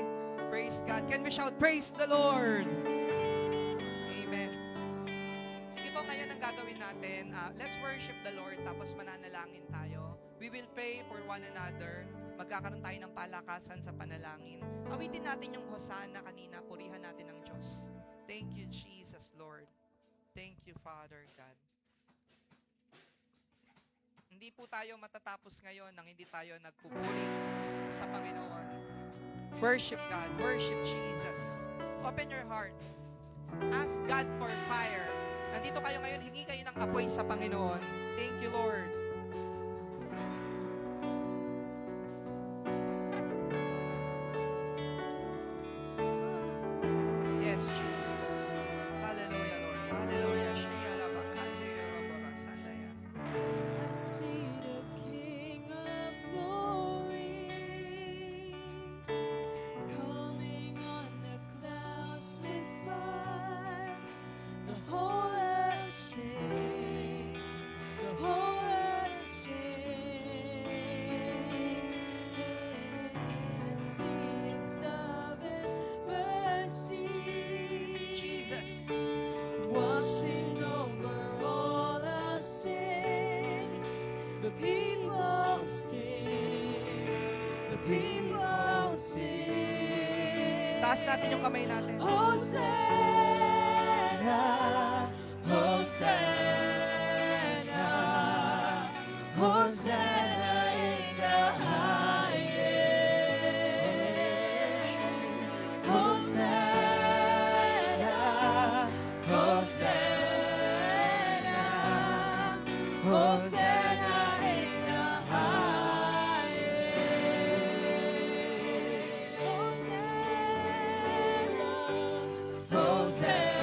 Praise God. Can we shout, praise the Lord? Amen. Sige po, ngayon ang gagawin natin. Let's worship the Lord, tapos mananalangin tayo. We will pray for one another. Magkakaroon tayo ng palakasan sa panalangin. Awitin natin yung Hosanna kanina. Purihan natin ang Diyos. Thank you, Jesus, Lord. Thank you, Father God. Hindi po tayo matatapos ngayon nang hindi tayo nagpupuri sa Panginoon. Worship God. Worship Jesus. Open your heart. Ask God for fire. Nandito kayo ngayon, hingi kayo ng apoy sa Panginoon. Thank you, Lord. Yes, Jesus. Hallelujah, Lord. Hallelujah. Shia la bakande yorobora sandaya. I see the King of Glory coming on the clouds with fire. The whole earth shakes. The whole earth shakes. I see His love and mercy. Jesus. Washing over all our sin. The people sing. The people sing. Taas natin yung kamay natin. Hosanna, Hosanna, Hosanna in the highest. Hosanna, Hosanna, Hosanna in the highest. Hosanna, Hosanna,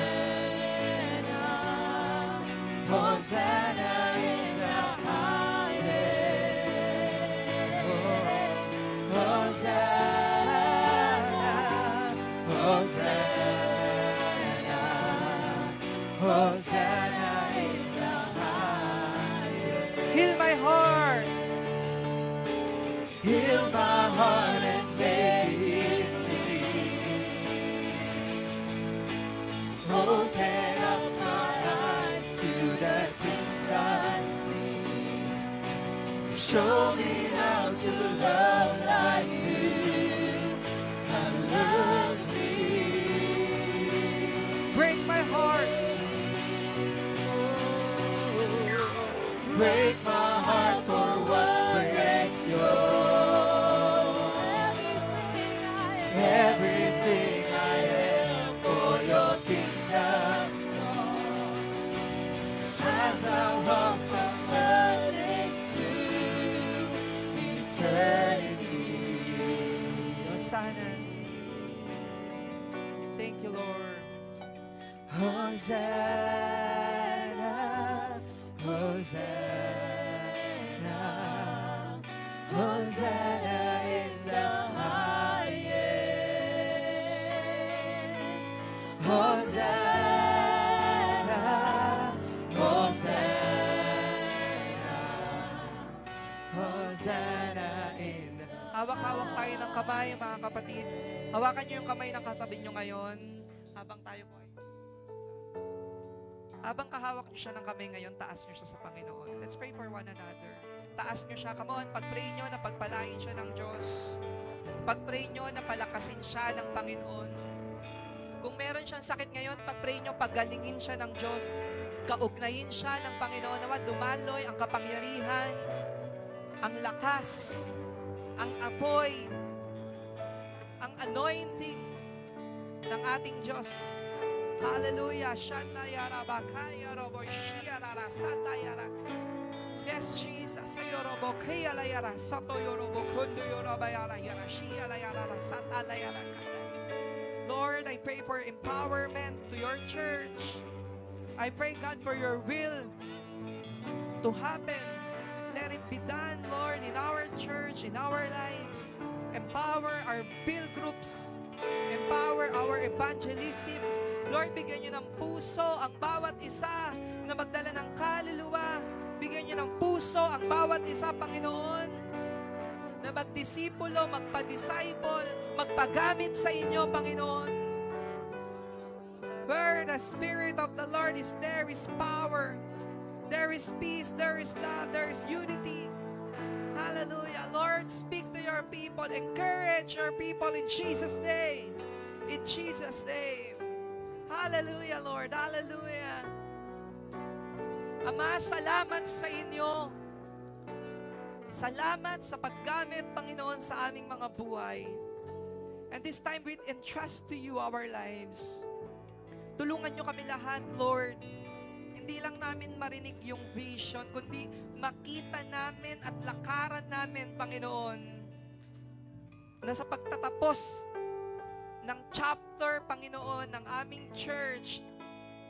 Hosanna in the highest. Hosanna, Hosanna, Hosanna in the highest. Heal my heart. Heal my heart and make it clean. Open up my eyes to the things unseen. Show me how to love like you have loved me. Break my heart. Break my heart for what breaks yours. Everything I am for your kingdom's cause. As I walk from earth into eternity. Hosanna. Thank you, Lord. Hosanna, Hosanna, Hosanna in the highest. Hosanna, Hosanna, Hosanna in the Hawak-hawak tayo ng kamay, mga kapatid. Hawakan niyo yung kamay ng katabi niyo ngayon. Habang tayo po ay... Habang kahawak niyo siya ng kamay ngayon, taas niyo siya sa Panginoon. Let's pray for one another. Taas niyo siya. Come on, pag-pray niyo na pagpalain siya ng Diyos. Pag-pray niyo na palakasin siya ng Panginoon. Kung meron siyang sakit ngayon, pag-pray niyo, paggalingin siya ng Diyos. Kaugnayin siya ng Panginoon. Nawa, dumaloy ang kapangyarihan, ang lakas, ang apoy, ang anointing ng ating Diyos. Hallelujah. Shanda yara bakaya robo shia rara sata yara. Yes, Jesus. Yorobo kaya la yara sato yorobo kundo yoroba yara yara shia la yara sata la yara kanda. Lord, I pray for empowerment to your church. I pray, God, for your will to happen. Let it be done, Lord, in our church, in our lives. Empower our build groups. Empower our evangelism. Lord, bigyan niyo ng puso ang bawat isa na magdala ng kaluluwa. Bigyan niyo ng puso ang bawat isa, Panginoon, na magdisipulo, magpa-disciple, magpagamit sa inyo, Panginoon. Where the Spirit of the Lord is, there is power. There is peace, there is love, there is unity. Hallelujah. Lord, speak to your people. Encourage your people in Jesus' name. In Jesus' name. Hallelujah, Lord. Hallelujah. Ama, salamat sa inyo. Salamat sa paggamit, Panginoon, sa aming mga buhay. And this time, we entrust to you our lives. Tulungan nyo kami lahat, Lord, in hindi lang namin marinig yung vision, kundi makita namin at lakaran namin, Panginoon, na sa pagtatapos ng chapter, Panginoon, ng aming church,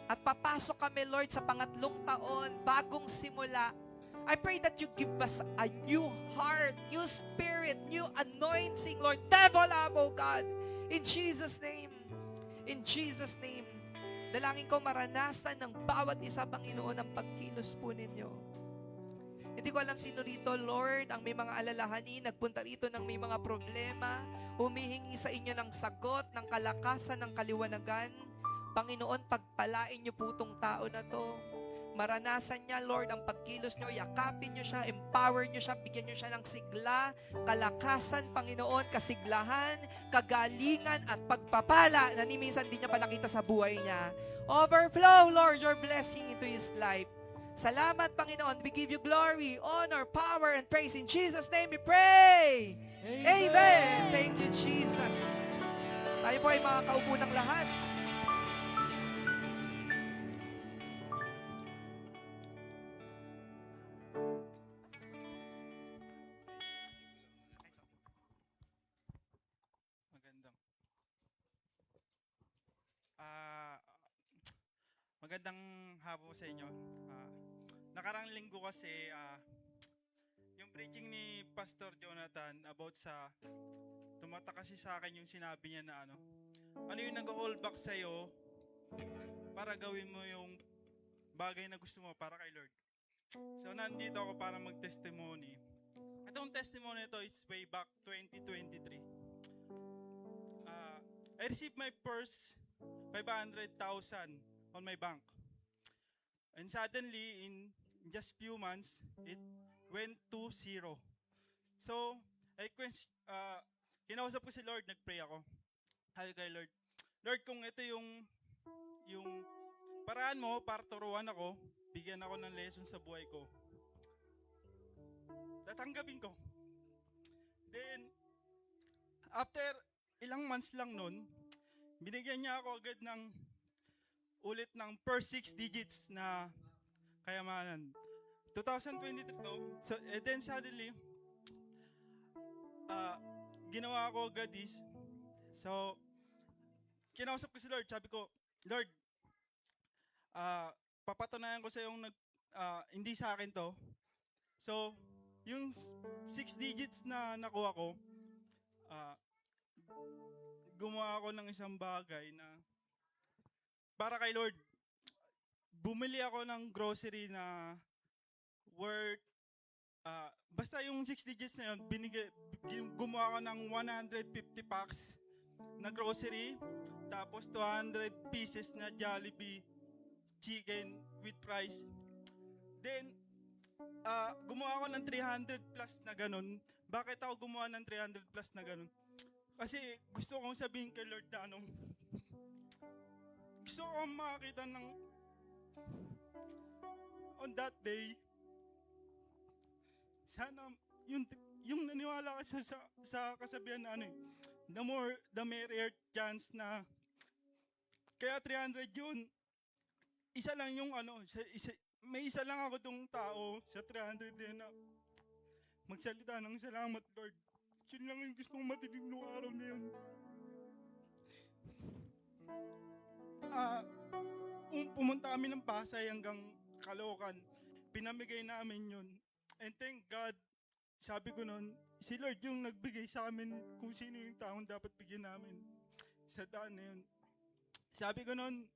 at papasok kami, Lord, sa pangatlong taon, bagong simula, I pray that you give us a new heart, new spirit, new anointing, Lord. Devil up, oh God. In Jesus' name. In Jesus' name. Dalangin ko maranasan ng bawat isa, Panginoon, ang pagkilos po ninyo. Hindi ko alam sino rito, Lord, ang may mga alalahanin, nagpunta rito ng may mga problema, humihingi sa inyo ng sagot, ng kalakasan, ng kaliwanagan. Panginoon, pagpalain niyo po itong tao na to. Maranasan niya, Lord, ang pagkilos niyo, yakapin niyo siya, empower niyo siya, bigyan niyo siya ng sigla, kalakasan, Panginoon, kasiglahan, kagalingan, at pagpapala na ni minsan di niya pa nakita sa buhay niya. Overflow, Lord, your blessing into his life. Salamat, Panginoon. We give you glory, honor, power, and praise. In Jesus' name we pray. Amen. Thank you, Jesus. Tayo po ay makakaupo ng lahat. Magandang. Ah, magandang hapon sa inyo. Nakarang linggo kasi yung preaching ni Pastor Jonathan about sa tumata kasi sa akin yung sinabi niya na ano yung nag-hold back sa'yo para gawin mo yung bagay na gusto mo para kay Lord. So nandito ako para mag-testimony. Itong testimony ito is way back 2023. I received my first 500,000 on my bank. And suddenly, in just few months, it went to zero. So, kinausap ko si Lord, nagpray ako. Sabi kay Lord, Lord, kung ito yung paraan mo para turuan ako, bigyan ako ng lesson sa buhay ko, tatanggapin ko. Then, after ilang months lang nun, binigyan niya ako agad ng ulit ng per 6 digits na kayamanan. 2023 to. So, then suddenly, ginawa ko agad is, so, kinausap ko si Lord, sabi ko, Lord, papatunayan ko sa yung hindi sa akin to. So, yung 6 digits na nakuha ko, gumawa ako ng isang bagay na para kay Lord. Bumili ako ng grocery na worth basta yung 6 digits na yun, gumawa ako ng 150 packs na grocery, tapos 200 pieces na Jollibee chicken with fries. Then gumawa ako ng 300 plus na ganun. Bakit ako gumawa ng 300 plus na ganun? Kasi gusto kong sabihin kay Lord na gusto kong makakita ng on that day, sana yung naniwala ka sa kasabihan na the more the merrier chance na kaya 300 yun. Isa lang yung may isa lang ako tong tao sa 300 din na magsalita ng salamat, Lord. Yun lang yung gusto kong matinig noong araw na yun. Pumunta kami ng Pasay hanggang Caloocan. Pinamigay namin yun. And thank God, sabi ko noon, si Lord yung nagbigay sa amin kung sino yung taong dapat bigyan namin sa daan na yun. Sabi ko noon,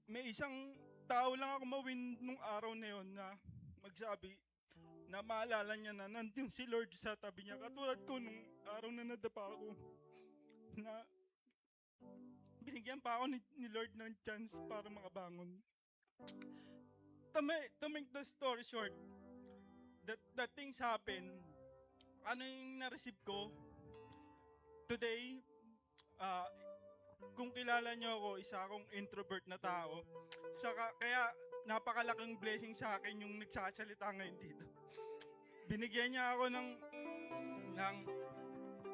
may isang tao lang ako mawin nung araw na yun na magsabi, na maalala niya na nandun si Lord sa tabi niya. Katulad ko nung araw na nadapa ako, na binigyan pa ako ni Lord ng chance para makabangon. To make the story short, that things happen. Ano yung na-receive ko? Today, kung kilala niyo ako, isa akong introvert na tao. Kaya napakalaking blessing sa akin yung nagsasalita ngayon dito. Binigyan niya ako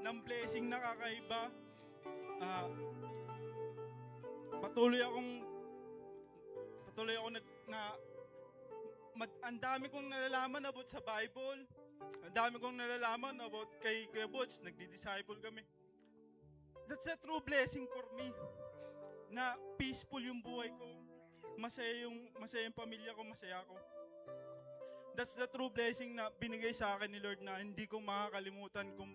ng blessing na kakaiba. Patuloy ako na ang dami kong nalalaman about sa Bible. Ang dami kong nalalaman about kay Kuya Butch. Nagdi-disciple kami. That's a true blessing for me. Na peaceful yung buhay ko. Masaya yung pamilya ko, masaya ako. That's the true blessing na binigay sa akin ni Lord na hindi ko makakalimutan kung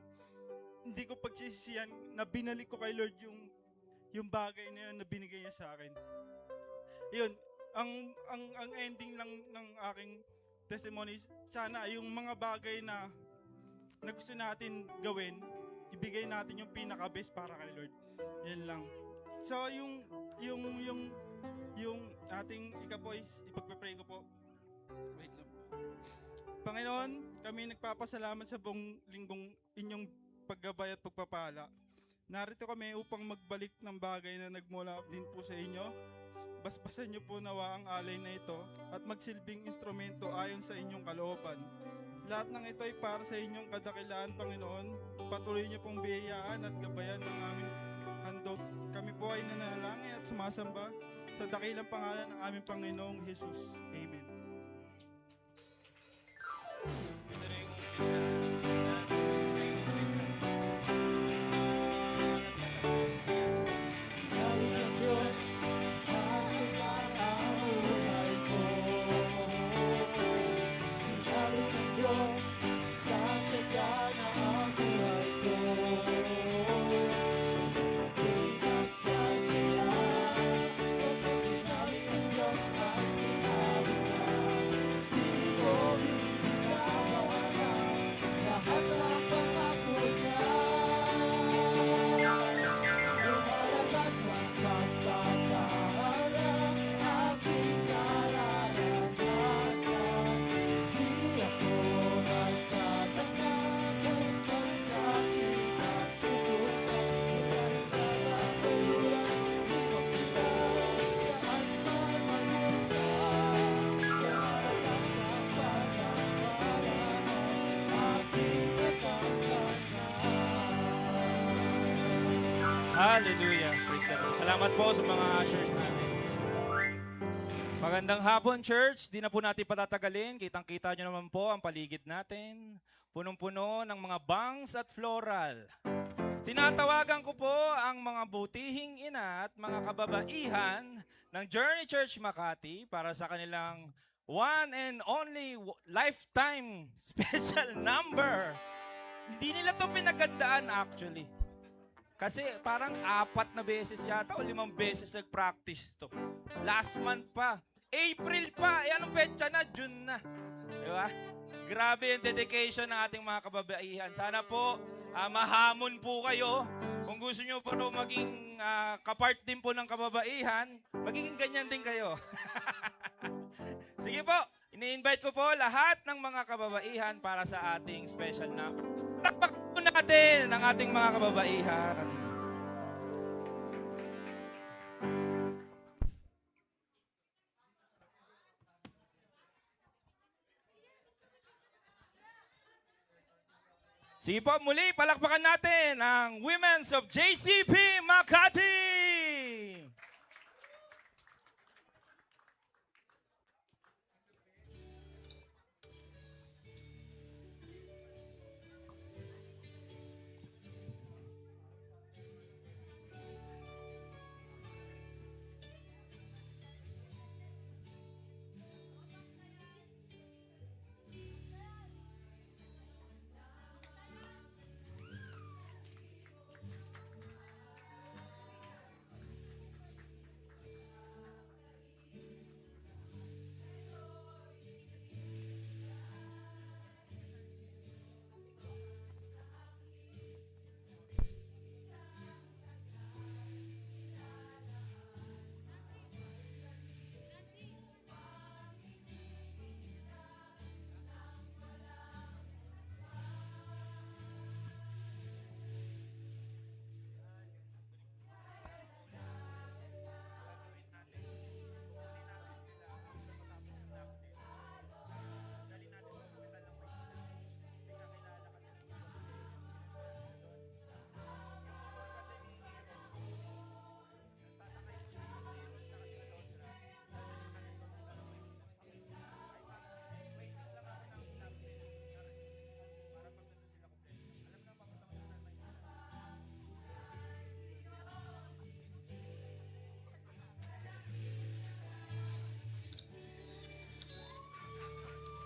hindi ko pagsisisihan na binalik ko kay Lord yung bagay na yun na binigay niya sa akin. Yun, ang ending lang ng aking testimony, sana yung mga bagay na gusto natin gawin, ibigay natin yung pinaka-best para kay Lord. Yan lang. So, yung ating ikaboys, ipagpe-pray ko po. Wait lang. Panginoon, kami nagpapasalamat sa buong linggong inyong paggabay at pagpapala. Narito kami upang magbalik ng bagay na nagmula din po sa inyo. Basbasan niyo po nawa ang alay na ito at magsilbing instrumento ayon sa inyong kalooban. Lahat ng ito ay para sa inyong kadakilaan, Panginoon. Patuloy niyo pong biyayaan at gabayan ng aming handog. Kami po ay nananalangin at sumasamba sa dakilang pangalan ng aming Panginoong Jesus. Amen. Sinabi ng Diyos, sasagot ang buhay ko. Sinabi ng Diyos, sasagot ang buhay ko. Ako'y nagsasaya, pagkat sinabi ng Dos ang sinabi niya. Di ko binitawan lahat ng pangako niya. Lumalagas ang pagpapala, aking nararanasan. Di ako nagtataka tungkol sa aking natutunan. Dahil nakakayuran, di magsigaw, saan man mamunta. Lumalagas ang pagpapala, aking natatandaan. Hallelujah. Praise God. Salamat po sa mga ushers natin. Magandang hapon, church. Di na po natin patatagalin. Kitang-kita nyo naman po ang paligid natin. Punong-puno ng mga bangs at floral. Tinatawagan ko po ang mga butihing ina at mga kababaihan ng Journey Church Makati para sa kanilang one and only lifetime special number. Hindi nila to pinagandaan actually. Kasi parang 4 na beses yata o 5 beses nag-practice to. Last month pa. April pa. Eh, anong petsa na? June na. Diba? Grabe yung dedication ng ating mga kababaihan. Sana po mahamon po kayo. Kung gusto nyo po maging kapart din po ng kababaihan, magiging ganyan din kayo. Sige po. Ini-invite ko po lahat ng mga kababaihan para sa ating special na pakpak po natin ang ating mga kababaihan. Sige po, muli palakpakan natin ang Women's of JCP Makati!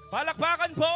Palakpakan po!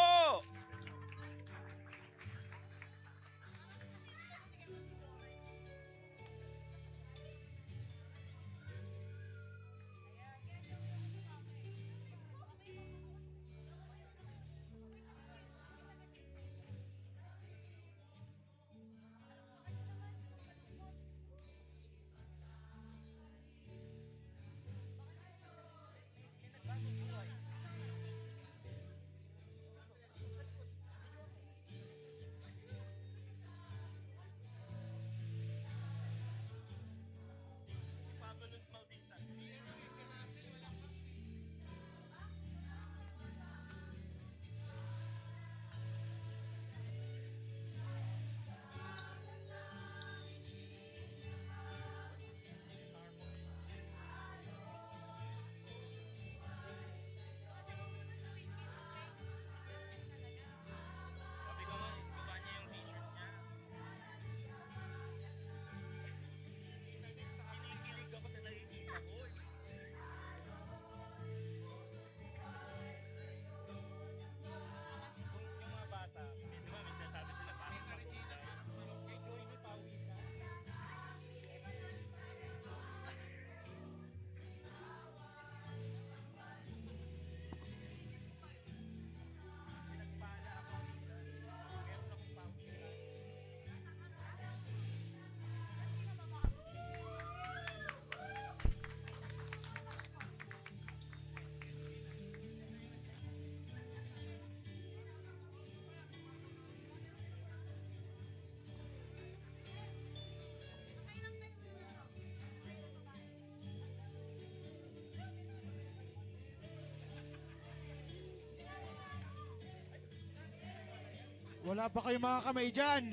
Wala ba kayong mga kamay dyan?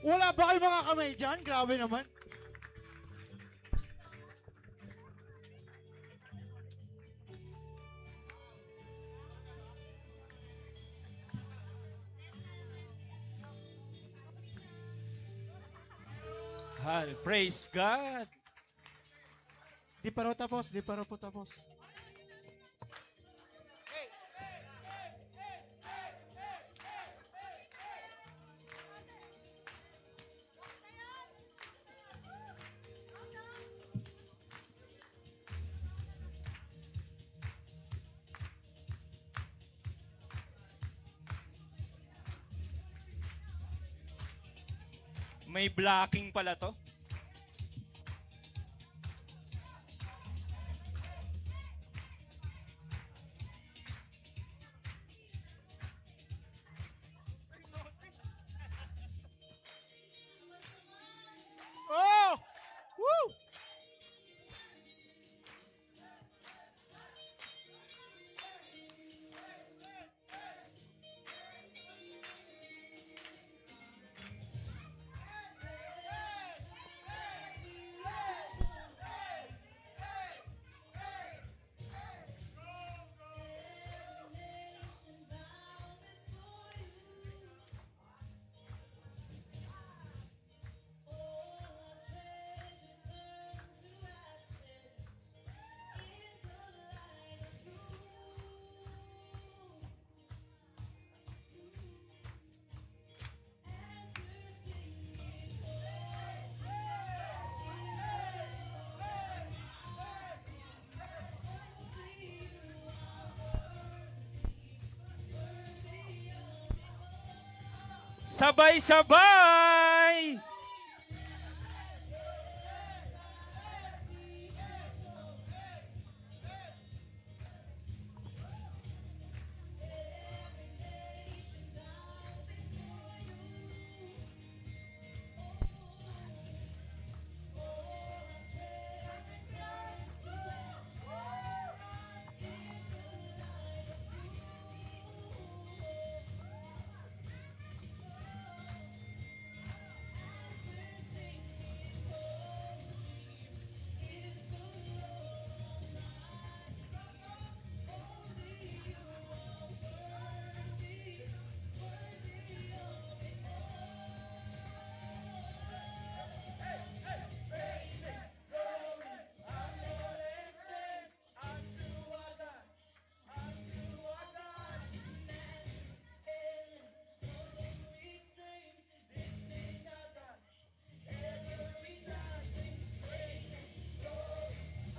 Wala ba kayong mga kamay dyan? Grabe naman. Praise God! Di pa raw tapos, di pa raw po tapos. May blocking pala to. Oh! Woo! Sabay-sabay!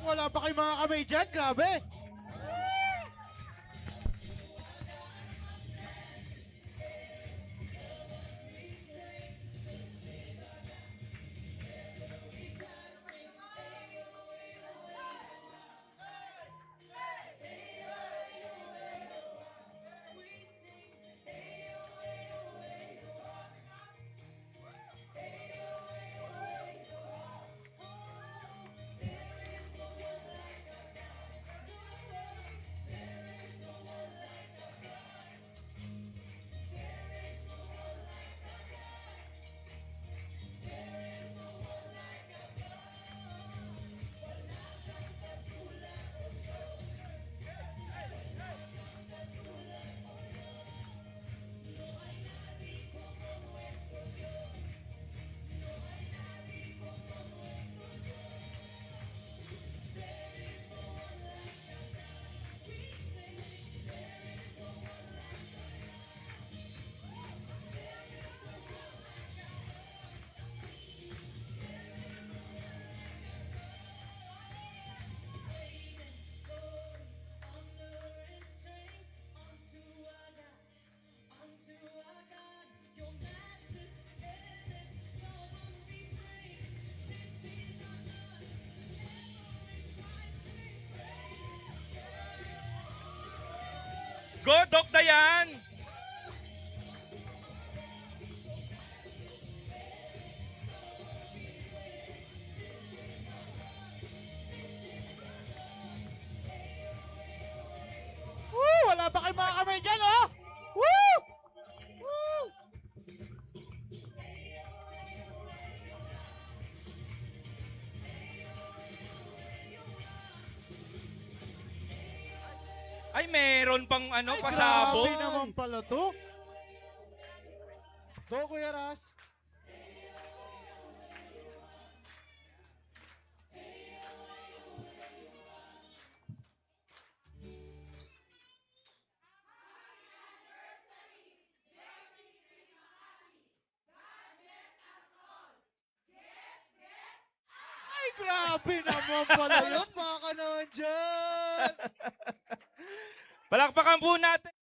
Wala pa kayong mga kamay dyan, grabe. Go, Doc Dayan! Woo! Wala pa kayong mga kamay dyan, oh! Woo! Woo! Ay, meron pang ano, Ay, pasabog. grabe naman pala to. Go, Kuya Ras. Ay, grabe naman pala yun. Baka naman dyan. Palakpakan po natin.